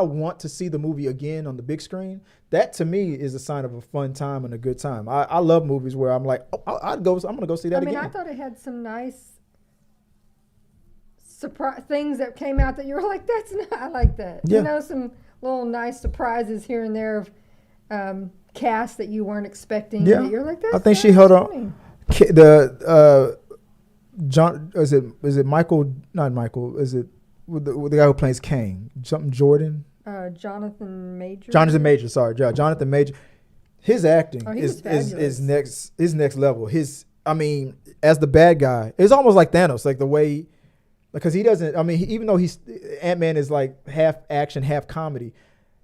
want to see the movie again on the big screen, that to me is a sign of a fun time and a good time. I love movies where I'm like, I'm gonna go see that again. I thought it had some nice surprise things that came out that you were like, I like that. Yeah. Some little nice surprises here and there of cast that you weren't expecting. Yeah. That you're like, I think she held on. The John, is it Michael? Not Michael. Is it with the guy who plays Kang? Something Jordan. Jonathan Major. Sorry, Jonathan Major. His acting is next level. As the bad guy, it's almost like Thanos, like the way, because he doesn't. Even though Ant-Man is like half action, half comedy,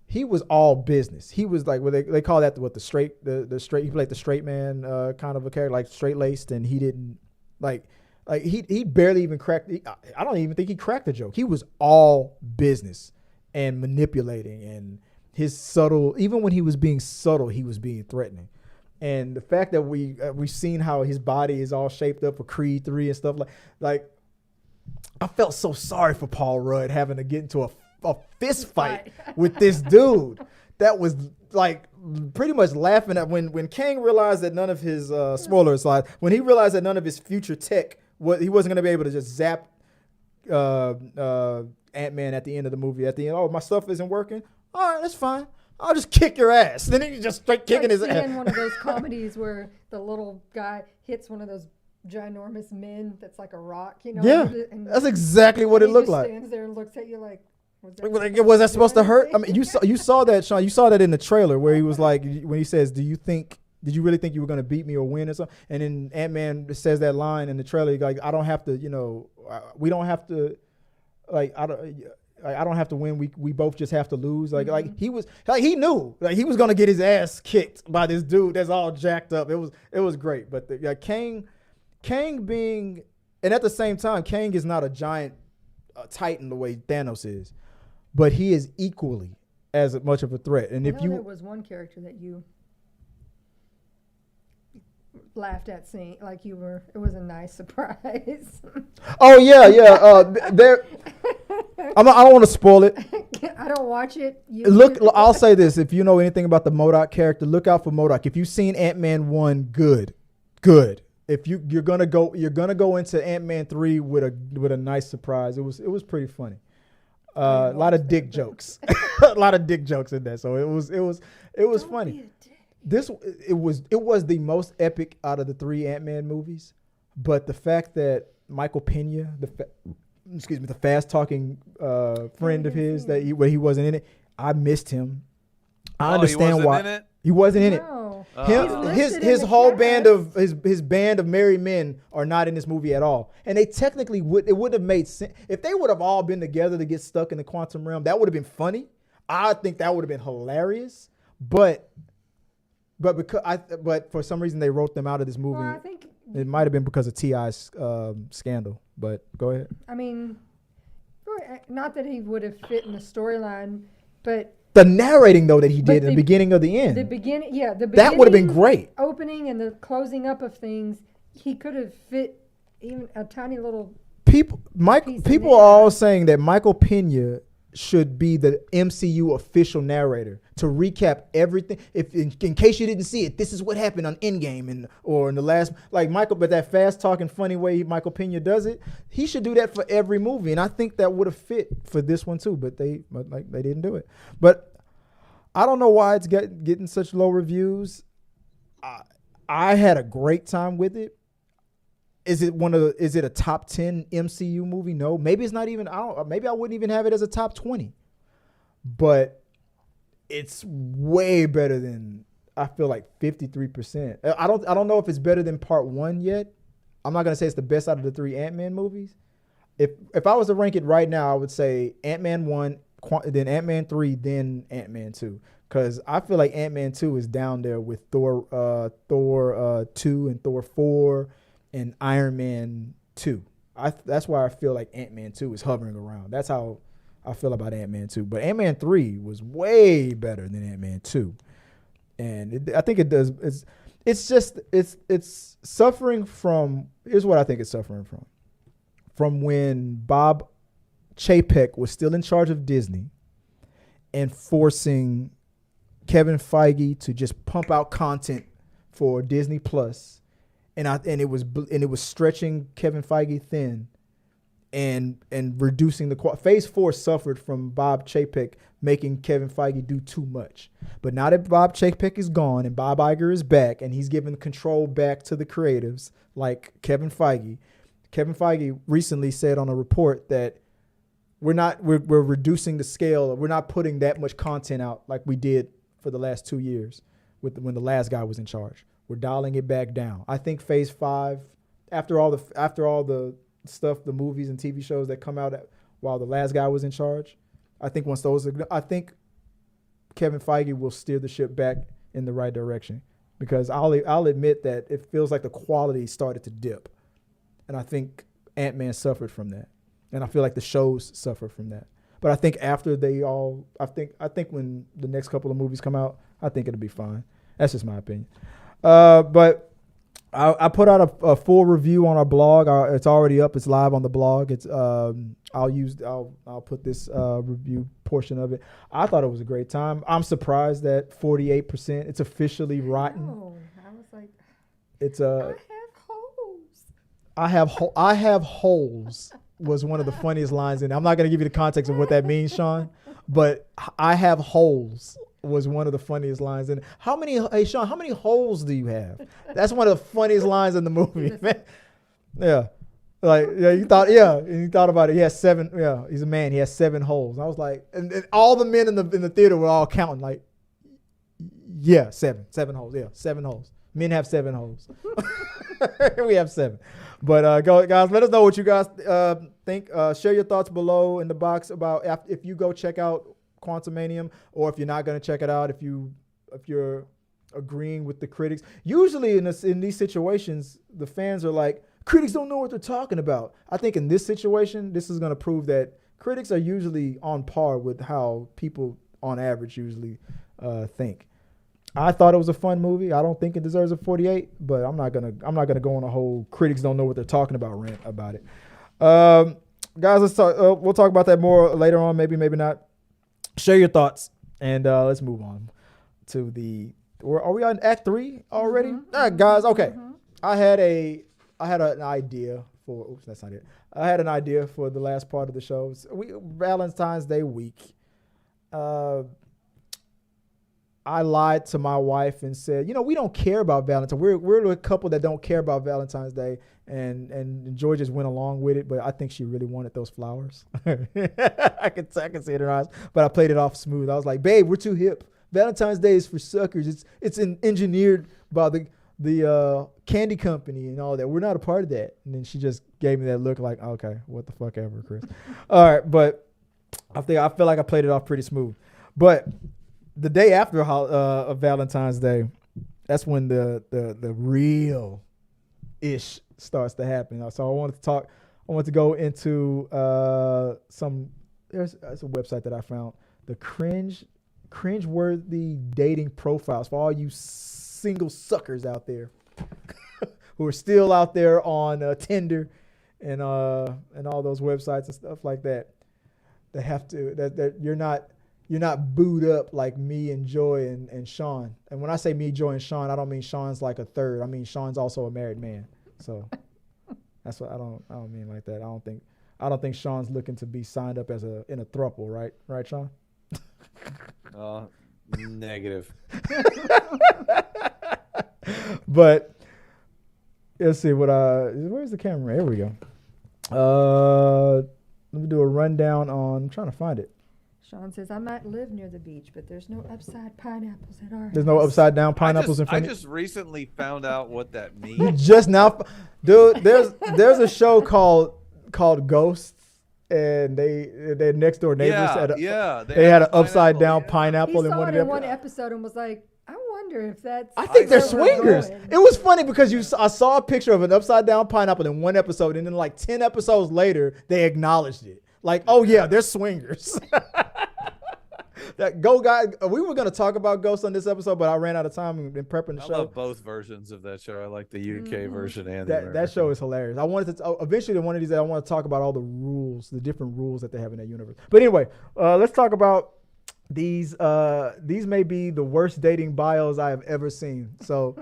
he was all business. He was like, they call that the straight. He played the straight man kind of a character, like straight laced, and he didn't like he barely even cracked. I don't even think he cracked the joke. He was all business and manipulating, and his subtle. Even when he was being subtle, he was being threatening. And the fact that we've seen how his body is all shaped up for Creed 3 and stuff like I felt so sorry for Paul Rudd having to get into a fist fight with this dude that was like pretty much laughing at when Kang realized that none of his spoiler aside, when he realized that none of his future tech, he wasn't going to be able to just zap Ant-Man at the end of the movie. At the end, my stuff isn't working. All right, that's fine. I'll just kick your ass. Then he just straight kicking his ass. One of those comedies where the little guy hits one of those ginormous men that's like a rock, Yeah, that's exactly what it looked like. He stands there and looks at you like, was that supposed to hurt? You saw that, Sean. You saw that in the trailer where he was like, when he says, did you really think you were going to beat me or win or something? And then Ant-Man says that line in the trailer, like, I don't have to, we don't have to, like, I don't have to win. We both just have to lose. Like he was like, he knew like he was gonna get his ass kicked by this dude that's all jacked up. It was great. But Kang being, and at the same time, Kang is not a giant titan the way Thanos is, but he is equally as much of a threat. And if there was one character that you laughed at seeing, like it was a nice surprise. Oh yeah. I don't want to spoil it. I don't watch it. I'll say this: if you know anything about the MODOK character, look out for MODOK. If you've seen Ant-Man 1, good. If you're gonna go into Ant-Man 3 with a nice surprise. It was pretty funny. A lot of dick jokes, a lot of dick jokes in there. So it was funny. It was the most epic out of the 3 Ant-Man movies, but the fact that Michael Pena, the fast talking friend of his, when he wasn't in it, I missed him. I understand why he wasn't in it. His whole band of his band of merry men are not in this movie at all, and they technically would have made sense if they would have all been together to get stuck in the quantum realm. That would have been funny. I think that would have been hilarious, but for some reason they wrote them out of this movie. Well, I think it might have been because of T.I.'s scandal. But go ahead. Not that he would have fit in the storyline, but the narrating though that he did in the beginning of the end. The beginning that would have been great. Opening and the closing up of things, he could have fit even a tiny little. People are all saying that Michael Pena should be the MCU official narrator to recap everything. If in case you didn't see it, this is what happened on Endgame or in the last, like Michael, but that fast talking funny way Michael Pena does it, he should do that for every movie, and I think that would have fit for this one too. But they didn't do it. But I don't know why it's getting such low reviews. I had a great time with it. Is it a top 10 MCU movie? No. Maybe it's not even, maybe I wouldn't even have it as a top 20. But it's way better than, I feel like 53%. I don't know if it's better than part 1 yet. I'm not going to say it's the best out of the 3 Ant-Man movies. If I was to rank it right now, I would say Ant-Man 1, then Ant-Man 3, then Ant-Man 2. Because I feel like Ant-Man 2 is down there with Thor 2 and Thor 4 and Iron Man 2. That's why I feel like Ant-Man 2 is hovering around. That's how I feel about Ant-Man 2. But Ant-Man 3 was way better than Ant-Man 2. And I think it does. It's suffering from, here's what I think it's suffering from. From when Bob Chapek was still in charge of Disney and forcing Kevin Feige to just pump out content for Disney Plus, and it was stretching Kevin Feige thin, and reducing the quality. Phase 4 suffered from Bob Chapek making Kevin Feige do too much. But now that Bob Chapek is gone and Bob Iger is back, and he's given control back to the creatives like Kevin Feige. Kevin Feige recently said on a report that we're reducing the scale. We're not putting that much content out like we did for the last 2 years when the last guy was in charge. We're dialing it back down. I think Phase 5, after all the stuff, the movies and TV shows that come out while the last guy was in charge, I think I think Kevin Feige will steer the ship back in the right direction, because I'll admit that it feels like the quality started to dip, and I think Ant-Man suffered from that, and I feel like the shows suffer from that. But I think after I think when the next couple of movies come out, I think it'll be fine. That's just my opinion. But I put out a full review on our blog. It's already up. It's live on the blog. It's I'll put this review portion of it. I thought it was a great time. I'm surprised that 48%. It's officially rotten. Oh, I was like, it's I have holes. I have holes was one of the funniest lines in it. I'm not going to give you the context of what that means, Sean, but I have holes was one of the funniest lines in it. Sean, how many holes do you have? That's one of the funniest lines in the movie, man. Yeah. Like, yeah, you thought about it. He has 7, he's a man. He has 7 holes. And I was like, and all the men in the theater were all counting like, yeah, 7 holes. Yeah, 7 holes. Men have 7 holes. We have 7. But guys, let us know what you guys think. Share your thoughts below in the box about if you go check out Quantumanium, or if you're not going to check it out, if you're agreeing with the critics. Usually in these situations, the fans are like, critics don't know what they're talking about. I think in this situation, this is going to prove that critics are usually on par with how people on average usually think. I thought it was a fun movie. I don't think it deserves a 48, but I'm not gonna go on a whole critics don't know what they're talking about rant about it. Guys, let's talk. We'll talk about that more later on. Maybe not. Share your thoughts, and let's move on to are we on Act 3 already? Mm-hmm. All right, guys. Okay, mm-hmm. I had an idea for. Oops, that's not it. I had an idea for the last part of the show. Valentine's Day week. I lied to my wife and said, we don't care about Valentine's. We're a couple that don't care about Valentine's Day, and Joy just went along with it, but I think she really wanted those flowers. I can see it in her eyes, but I played it off smooth. I was like, babe, we're too hip. Valentine's Day is for suckers. It's engineered by the candy company and all that. We're not a part of that. And then she just gave me that look like, okay, what the fuck ever, Chris. All right, but I feel like I played it off pretty smooth. But the day after Valentine's Day, that's when the real ish starts to happen. So I wanted to go into there's a website that I found, the cringe-worthy dating profiles for all you single suckers out there who are still out there on Tinder and all those websites and stuff like that. that have to that you're not booed up like me and Joy and Sean. And when I say me, Joy, and Sean, I don't mean Sean's like a third. I mean Sean's also a married man. So that's what I don't mean like that. I don't think Sean's looking to be signed up in a throuple, right? Right, Sean? Negative. But let's see where's the camera? Here we go. Let me do a rundown on. I'm trying to find it. Sean says, I might live near the beach, but there's no upside pineapples at our There's no upside down pineapples in I front. just recently found out what that means. You just now, dude. There's a show called Ghosts, and they're next door neighbors. They had an upside down pineapple he in saw one it of in their. one episode and was like, I wonder if that's. I think they're where we're swingers. going. It was funny because I saw a picture of an upside down pineapple in one episode, and then like 10 episodes later, they acknowledged it. Like, oh yeah, they're swingers. That Go Guy. We were gonna talk about Ghosts on this episode, but I ran out of time in prepping the show. I love both versions of that show. I like the UK version and that show is hilarious. I wanted to eventually one of these days I want to talk about all the rules, the different rules that they have in that universe. But anyway, let's talk about these. These may be the worst dating bios I have ever seen. So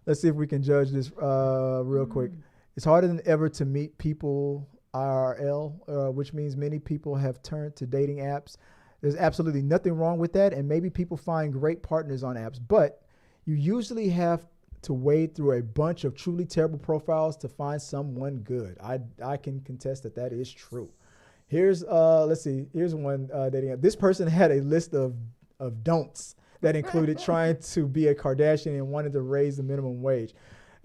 let's see if we can judge this real quick. It's harder than ever to meet people IRL, which means many people have turned to dating apps. There's absolutely nothing wrong with that, and maybe people find great partners on apps, but you usually have to wade through a bunch of truly terrible profiles to find someone good. I can contest that is true. Here's let's see. Here's one dating app. This person had a list of don'ts that included trying to be a Kardashian and wanted to raise the minimum wage.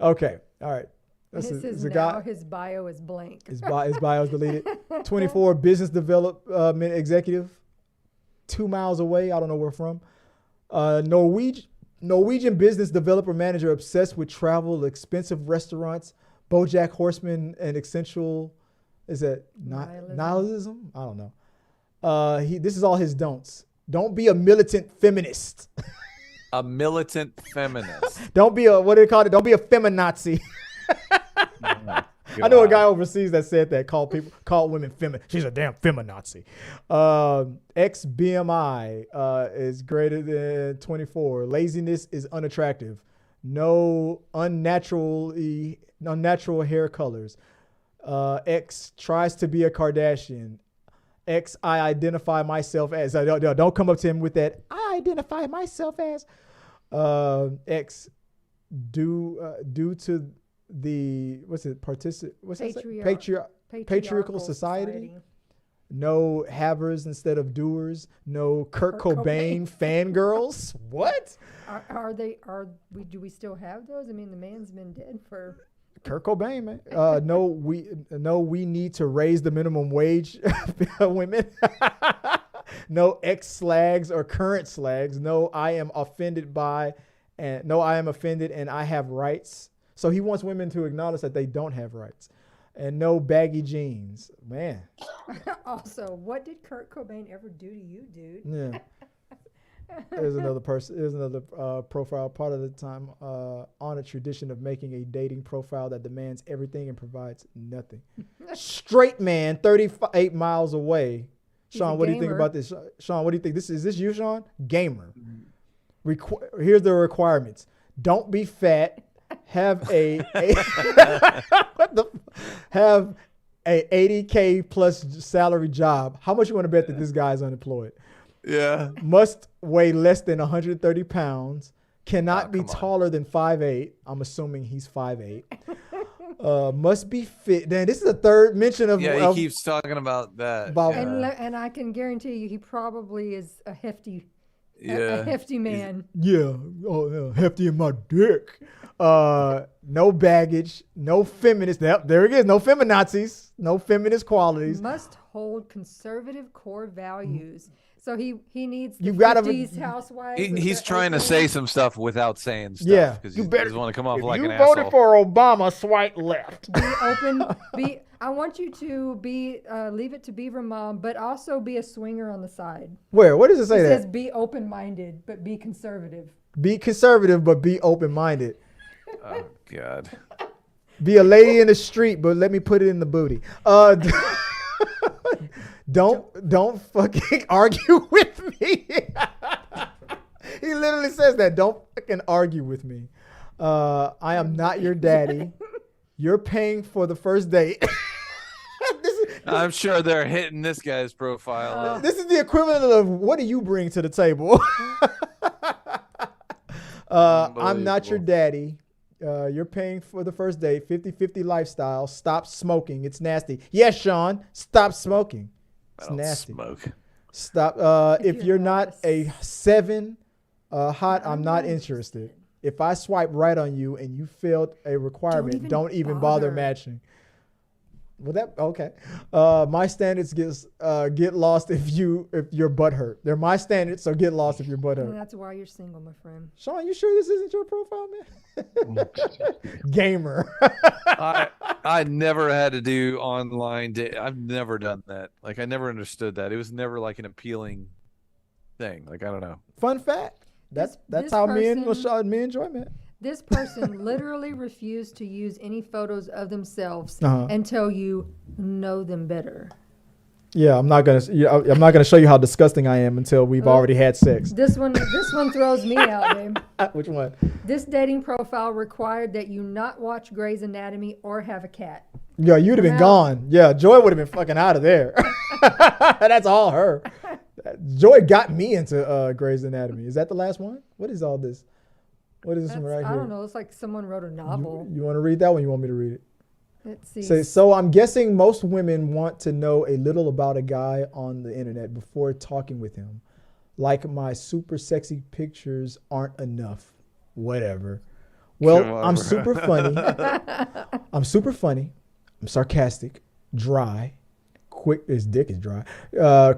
Okay, all right. His bio is blank. His bio is deleted. 24 business development executive. 2 miles away. I don't know where from. Norwegian business developer manager obsessed with travel, expensive restaurants, BoJack Horseman, and essential. Is that nihilism? I don't know. This is all his don'ts. Don't be a militant feminist. A militant feminist. Don't be what do they call it? Don't be a feminazi. I know a guy overseas that said that, called women feminine. She's a damn feminazi. BMI is greater than 24. Laziness is unattractive. No unnatural hair colors. X tries to be a Kardashian. X, I identify myself as. Don't come up to him with that. I identify myself as. X, due to the patriarchal society. No havers instead of doers. No Kurt Cobain fangirls. What? Do we still have those? I mean, the man's been dead for. Kurt Cobain, man. We need to raise the minimum wage. Women. No ex slags or current slags. No, I am offended and I have rights. So he wants women to acknowledge that they don't have rights. And no baggy jeans. Man. Also, what did Kurt Cobain ever do to you, dude? Yeah. There's another person. There's another profile. Part of the time on a tradition of making a dating profile that demands everything and provides nothing. Straight man, 38 miles away. Sean, what do you think about this? Sean, what do you think? Is this you, Sean? Gamer. Here's the requirements. Don't be fat. Have a 80K plus salary job. How much you want to bet that this guy is unemployed? Yeah. Must weigh less than 130 pounds. Cannot be taller than 5'8". I'm assuming he's 5'8". Must be fit. Then this is the third mention of. Yeah, he keeps talking about that. And I can guarantee you, he probably is a hefty. A hefty man. Yeah. Oh, yeah. Hefty in my dick. No baggage. No feminist. There it is. No feminazis. No feminist qualities. Must hold conservative core values. So he needs the you gotta 50s housewives. He's trying to say some stuff without saying stuff. Yeah. Because he doesn't want to come off like an asshole. You voted for Obama, swipe left. Be open. I want you to be leave it to Beaver Mom, but also be a swinger on the side. Where? What does it say? It that says be open-minded, but be conservative. Be conservative, but be open-minded. Oh God. Be a lady in the street, but let me put it in the booty. Don't fucking argue with me. He literally says that. Don't fucking argue with me. I am not your daddy. You're paying for the first date. I'm sure they're hitting this guy's profile. This is the equivalent of what do you bring to the table? I'm not your daddy. You're paying for the first date. 50-50 lifestyle. Stop smoking. It's nasty. Yes, Sean. Stop smoking. It's nasty. Smoke. Stop. If you're not a 7 hot, I'm not interested. If I swipe right on you and you failed a requirement, don't even bother matching. Well, that okay. My standards get lost if your butt hurt. They're my standards, so get lost if your butt hurt. And that's why you're single, my friend. Sean, you sure this isn't your profile, man? Gamer. I never had to do online I've never done that. Like I never understood that. It was never like an appealing thing. Like I don't know. Fun fact. That's how me and enjoy, man. This person literally refused to use any photos of themselves until you know them better. Yeah, I'm not gonna show you how disgusting I am until we've already had sex. This one throws me out, babe. Which one? This dating profile required that you not watch Grey's Anatomy or have a cat. Yeah, you'd have been gone. Yeah, Joy would have been fucking out of there. That's all her. Joy got me into Grey's Anatomy. Is that the last one? What is all this? What is this one right here? I don't know. It's like someone wrote a novel. You want to read that one? You want me to read it? Let's see. So I'm guessing most women want to know a little about a guy on the internet before talking with him. Like my super sexy pictures aren't enough. Whatever. Well, I'm super funny. I'm super funny. I'm sarcastic, dry, quick. His dick is dry.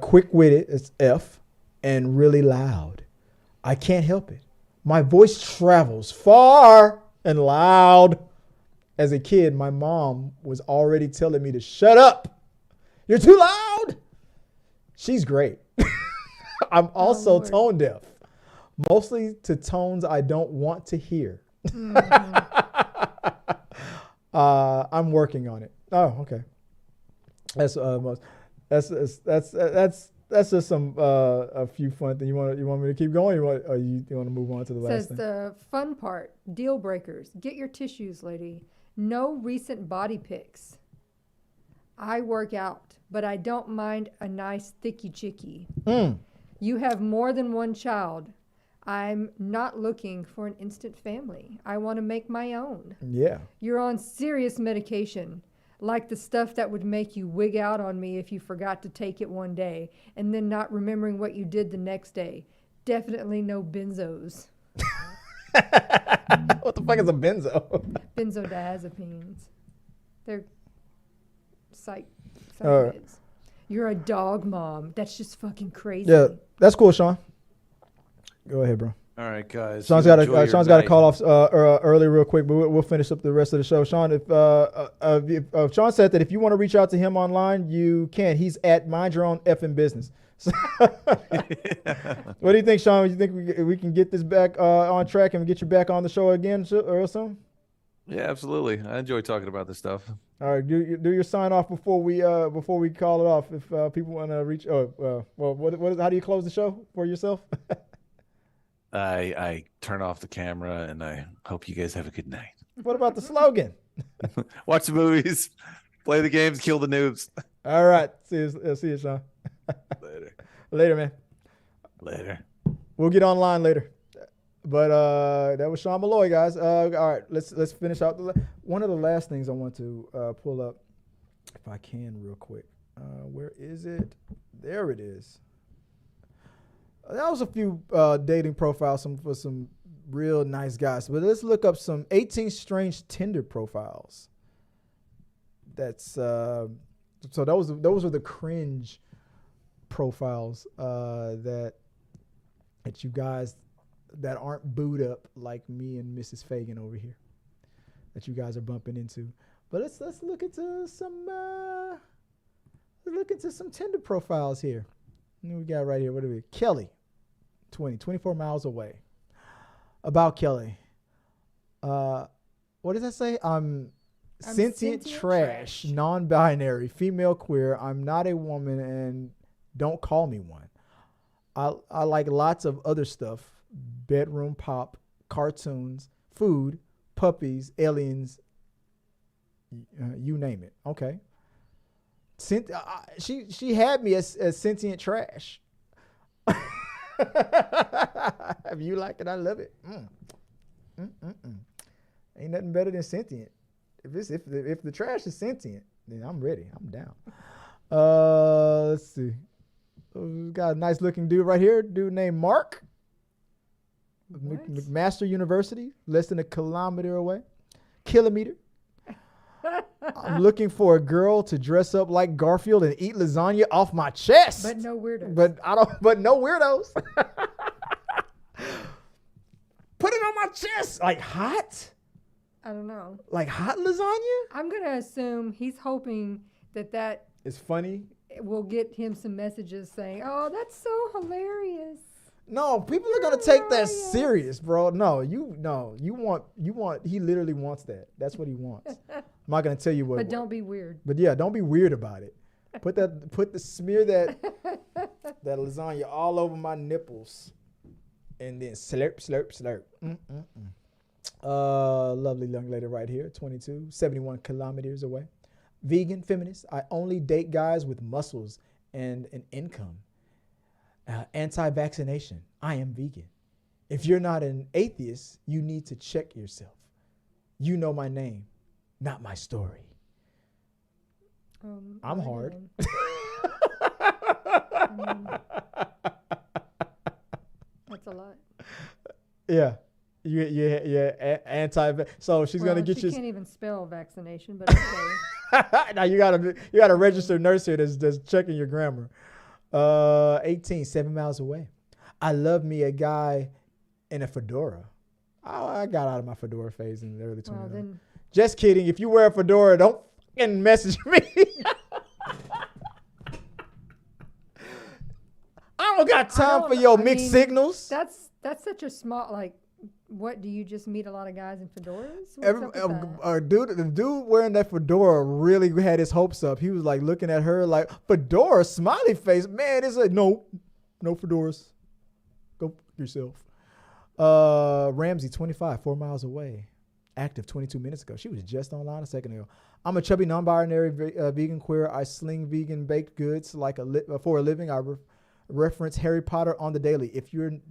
Quick-witted. It's F, and really loud. I can't help it. My voice travels far and loud. As a kid, my mom was already telling me to shut up. You're too loud. She's great. I'm also tone deaf, mostly to tones I don't want to hear. I'm working on it. Oh, okay. That's just some a few fun things. You want me to keep going? You want to move on to the last thing? Says the fun part. Deal breakers. Get your tissues, lady. No recent body pics. I work out, but I don't mind a nice thicky chickie. You have more than one child. I'm not looking for an instant family. I want to make my own. Yeah. You're on serious medication, like the stuff that would make you wig out on me if you forgot to take it one day and then not remembering what you did the next day. Definitely no benzos. What the fuck is a benzo? Benzodiazepines. They're psych meds. You're a dog mom. That's just fucking crazy. Yeah, that's cool, Sean. Go ahead, bro. All right, guys. Sean's got to call off early real quick, but we'll finish up the rest of the show. Sean, if Sean said that if you want to reach out to him online, you can. He's at Mind Your Own Effing Business. So what do you think, Sean? You think we can get this back on track and get you back on the show again or soon? Yeah, absolutely. I enjoy talking about this stuff. All right, do your sign off before we call it off. If people want to reach, how do you close the show for yourself? I turn off the camera and I hope you guys have a good night. What about the slogan? Watch the movies, play the games, kill the noobs. All right, see you, Sean. Later, man. Later. We'll get online later. But that was Sean Malloy, guys. All right, let's finish out. One of the last things I want to pull up, if I can, real quick. Where is it? There it is. That was a few dating profiles for some real nice guys. But let's look up some 18 strange Tinder profiles. That's so those are the cringe profiles that you guys that aren't booed up like me and Mrs. Fagan over here that you guys are bumping into. But let's look into some Tinder profiles here. What we got right here? What do we? Kelly, 24 miles away. About Kelly. What does that say? I'm sentient trash, non-binary, female, queer. I'm not a woman, and don't call me one. I like lots of other stuff: bedroom pop, cartoons, food, puppies, aliens. You name it. Okay. She had me as sentient trash. If you like it, I love it. Ain't nothing better than sentient. If the trash is sentient, then I'm ready. I'm down. Let's see. We got a nice looking dude right here. Dude named Mark. McMaster University, less than a kilometer. I'm looking for a girl to dress up like Garfield and eat lasagna off my chest. But no weirdos. But no weirdos. Put it on my chest. Like hot? I don't know. Like hot lasagna? I'm going to assume he's hoping that it's funny. Will get him some messages saying, "Oh, that's so hilarious." No, people are gonna take that serious, bro. You want. He literally wants that. That's what he wants. I'm not gonna tell you what. But don't be weird. But yeah, don't be weird about it. Smear that lasagna all over my nipples, and then slurp, slurp, slurp. Lovely young lady right here, 22, 71 kilometers away. Vegan, feminist. I only date guys with muscles and an income. Anti-vaccination. I am vegan. If you're not an atheist, you need to check yourself. You know my name, not my story. I'm hard. That's a lot. Yeah. Yeah. So she's gonna get you. She can't even spell vaccination, but okay. Now you gotta a registered nurse here that's checking your grammar. 18, 7 miles away. I love me a guy in a fedora. I got out of my fedora phase in the early 20s. Just kidding. If you wear a fedora, don't fucking message me. I don't got time for your mixed signals. That's such a small, what, do you just meet a lot of guys in fedoras? The dude wearing that fedora really had his hopes up. He was like looking at her like, fedora, smiley face. Man, it's like, no fedoras. Go yourself. Ramsey, 25, 4 miles away. Active 22 minutes ago. She was just online a second ago. I'm a chubby, non-binary vegan queer. I sling vegan baked goods for a living. I reference Harry Potter on the daily. If you're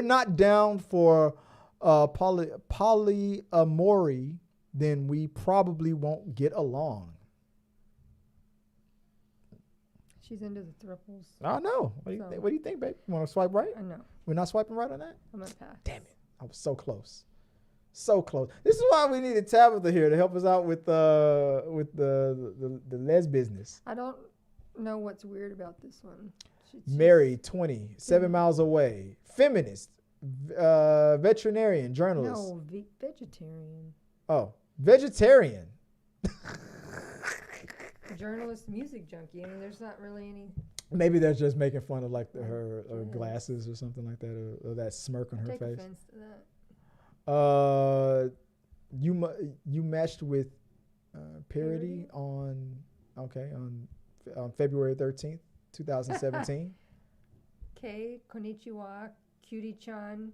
not down for polyamory, then we probably won't get along. She's into the thruples. I know. What do you think, babe? You want to swipe right? I know. We're not swiping right on that? I'm going to pass. Damn it. I was so close. So close. This is why we needed Tabatha here to help us out with the les business. I don't know what's weird about this one. Married, 20, 7 miles away. Feminist. Veterinarian, journalist. No, vegetarian. Oh, vegetarian. Journalist, music junkie. I mean, there's not really any. Maybe they're just making fun of her glasses or something like that, or that smirk on her face. Take offense to that. You matched with Parody on February 13th, 2017. Okay, konnichiwa. Cutie-chan,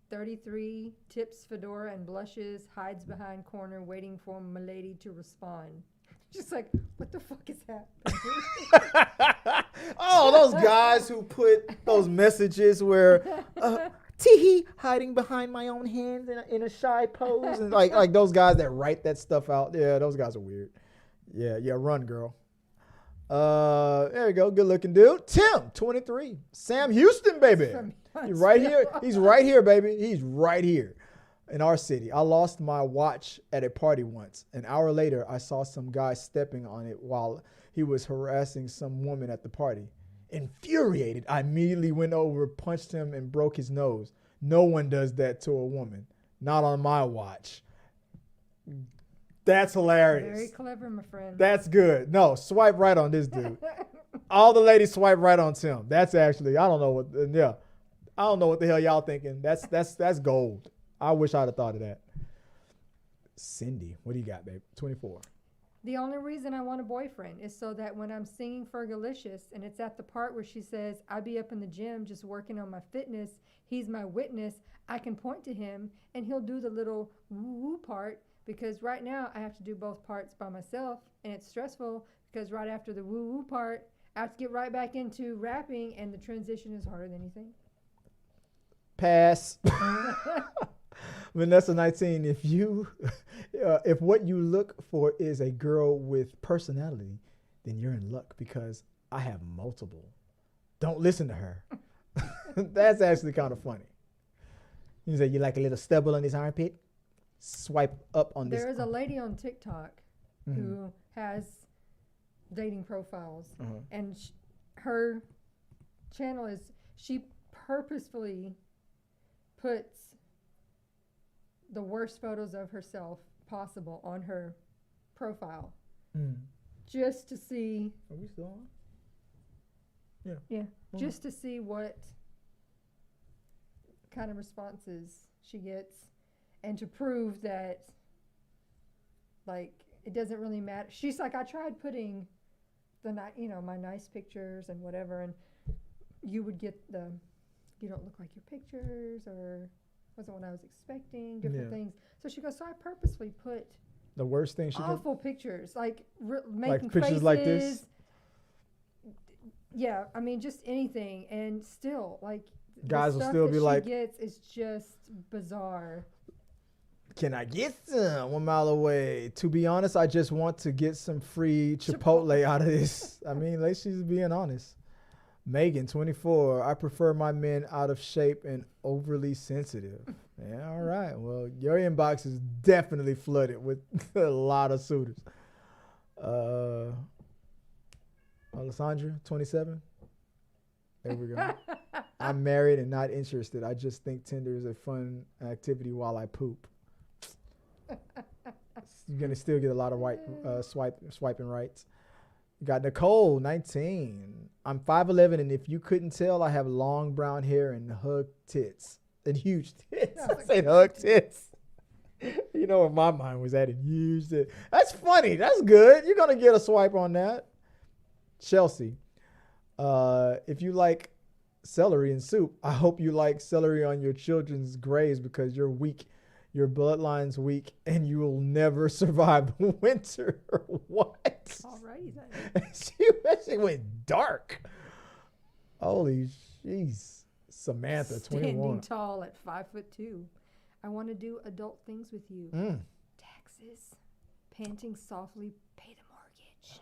33, tips fedora and blushes, hides behind corner, waiting for milady to respond. Just like, what the fuck is happening? Oh, those guys who put those messages where, tee hiding behind my own hands in a shy pose, and like those guys that write that stuff out. Yeah, those guys are weird. Yeah, run, girl. There we go. Good looking dude. Tim, 23. Sam Houston, baby. He's right here. He's right here, baby. He's right here in our city. I lost my watch at a party once. An hour later, I saw some guy stepping on it while he was harassing some woman at the party. Infuriated, I immediately went over, punched him, and broke his nose. No one does that to a woman. Not on my watch. That's hilarious. Very clever, my friend. That's good. No, swipe right on this dude. All the ladies swipe right on Tim. That's actually, I don't know what the hell y'all thinking. That's gold. I wish I'd have thought of that. Cindy, what do you got, babe? 24. The only reason I want a boyfriend is so that when I'm singing Fergalicious and it's at the part where she says, I be up in the gym just working on my fitness, he's my witness, I can point to him and he'll do the little woo-woo part, because right now I have to do both parts by myself and it's stressful because right after the woo-woo part, I have to get right back into rapping and the transition is harder than you think. Pass. Vanessa 19, if what you look for is a girl with personality, then you're in luck because I have multiple. Don't listen to her. That's actually kind of funny. You say you like a little stubble on his armpit? Swipe up on this. There is a lady on TikTok who has dating profiles, and her channel is, she purposefully puts the worst photos of herself possible on her profile just to see. Are we still on? Yeah. Yeah. Just to see what kind of responses she gets and to prove that, like, it doesn't really matter. She's like, I tried putting my nice pictures and whatever, and you would get the, you don't look like your pictures, or wasn't what I was expecting, different things. So she goes, so I purposely put the worst thing she awful pictures, like making like pictures faces, like this. Yeah, I mean, just anything, and still, like, guys the will stuff still that be she like, gets is just bizarre. Can I get some 1 mile away? To be honest, I just want to get some free Chipotle out of this. I mean, like, she's being honest. Megan, 24. I prefer my men out of shape and overly sensitive. Yeah, all right. Well, your inbox is definitely flooded with a lot of suitors. Alessandra, 27. There we go. I'm married and not interested. I just think Tinder is a fun activity while I poop. You're going to still get a lot of swiping rights. You got Nicole, 19. I'm 5'11", and if you couldn't tell, I have long brown hair and hug tits. And huge tits. I say hug tits. You know where my mind was at, huge tits. That's funny. That's good. You're going to get a swipe on that. Chelsea, if you like celery in soup, I hope you like celery on your children's graves because you're weak. Your bloodline's weak, and you will never survive the winter. What? Alrighty then. she went dark. Holy jeez. Samantha, 21. Standing tall at 5'2". I want to do adult things with you. Taxes. Panting softly. Pay the mortgage.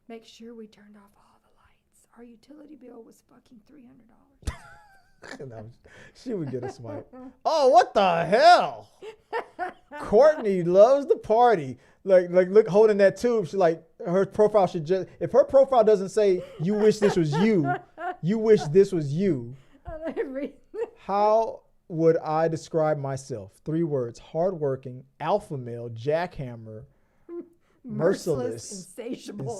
Make sure we turned off all the lights. Our utility bill was fucking $300. No, she would get a swipe. Oh, what the hell? Courtney loves the party. Like look, holding that tube. She like, her profile should just, if her profile doesn't say you wish this was you, you wish this was you. How would I describe myself? 3 words: hardworking, alpha male, jackhammer, merciless, insatiable.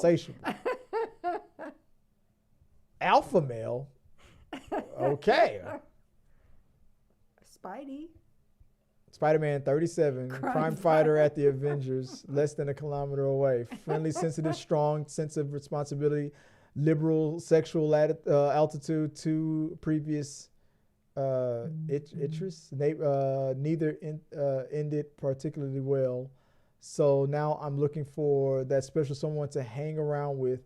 Alpha male. Okay. Spider-Man 37, crime fighter at the Avengers, less than a kilometer away. Friendly, sensitive, strong, sense of responsibility, liberal, sexual altitude, 2 previous interests. Neither ended particularly well. So now I'm looking for that special someone to hang around with,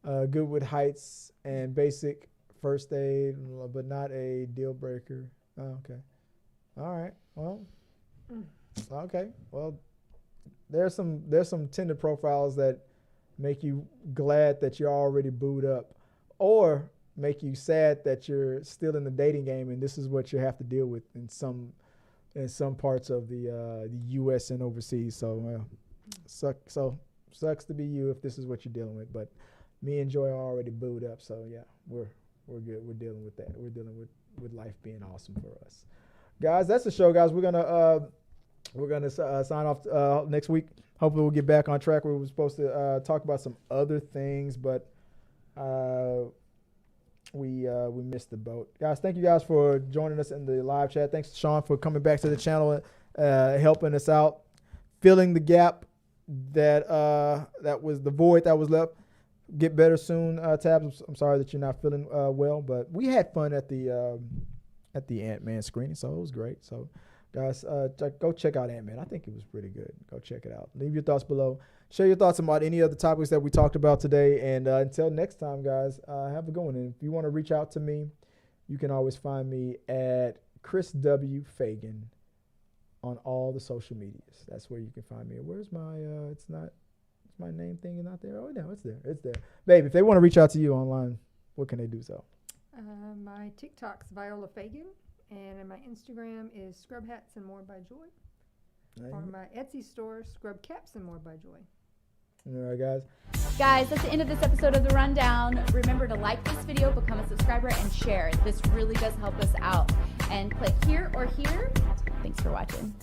good with heights and basic first aid, but not a deal breaker. Oh, okay. All right. Well, okay. Well, there's some Tinder profiles that make you glad that you're already booed up, or make you sad that you're still in the dating game and this is what you have to deal with in some parts of the U.S. and overseas. So, sucks to be you if this is what you're dealing with. But me and Joy are already booed up, so yeah, we're good. We're dealing with that. We're dealing with life being awesome for us, guys. That's the show, guys. We're gonna sign off next week. Hopefully, we'll get back on track. We were supposed to talk about some other things, but we missed the boat, guys. Thank you guys for joining us in the live chat. Thanks, Sean, for coming back to the channel, helping us out. filling the gap that was the void that was left. Get better soon, Tabs. I'm sorry that you're not feeling well, but we had fun at the Ant-Man screening, so it was great. So, guys, go check out Ant-Man. I think it was pretty good. Go check it out. Leave your thoughts below. Share your thoughts about any other topics that we talked about today. And until next time, guys, have a good one. And if you want to reach out to me, you can always find me at Chris W. Fagan on all the social medias. That's where you can find me. Where's my it's my name thing not there? Oh no, it's there. Babe, if they want to reach out to you online, what can they do so? My TikTok's Viola Fagan, and my Instagram is Scrub Hats and More by Joy. Or my Etsy store, Scrub Caps and More by Joy. All right, guys. Guys, that's the end of this episode of The Rundown. Remember to like this video, become a subscriber, and share. This really does help us out. And click here or here. Thanks for watching.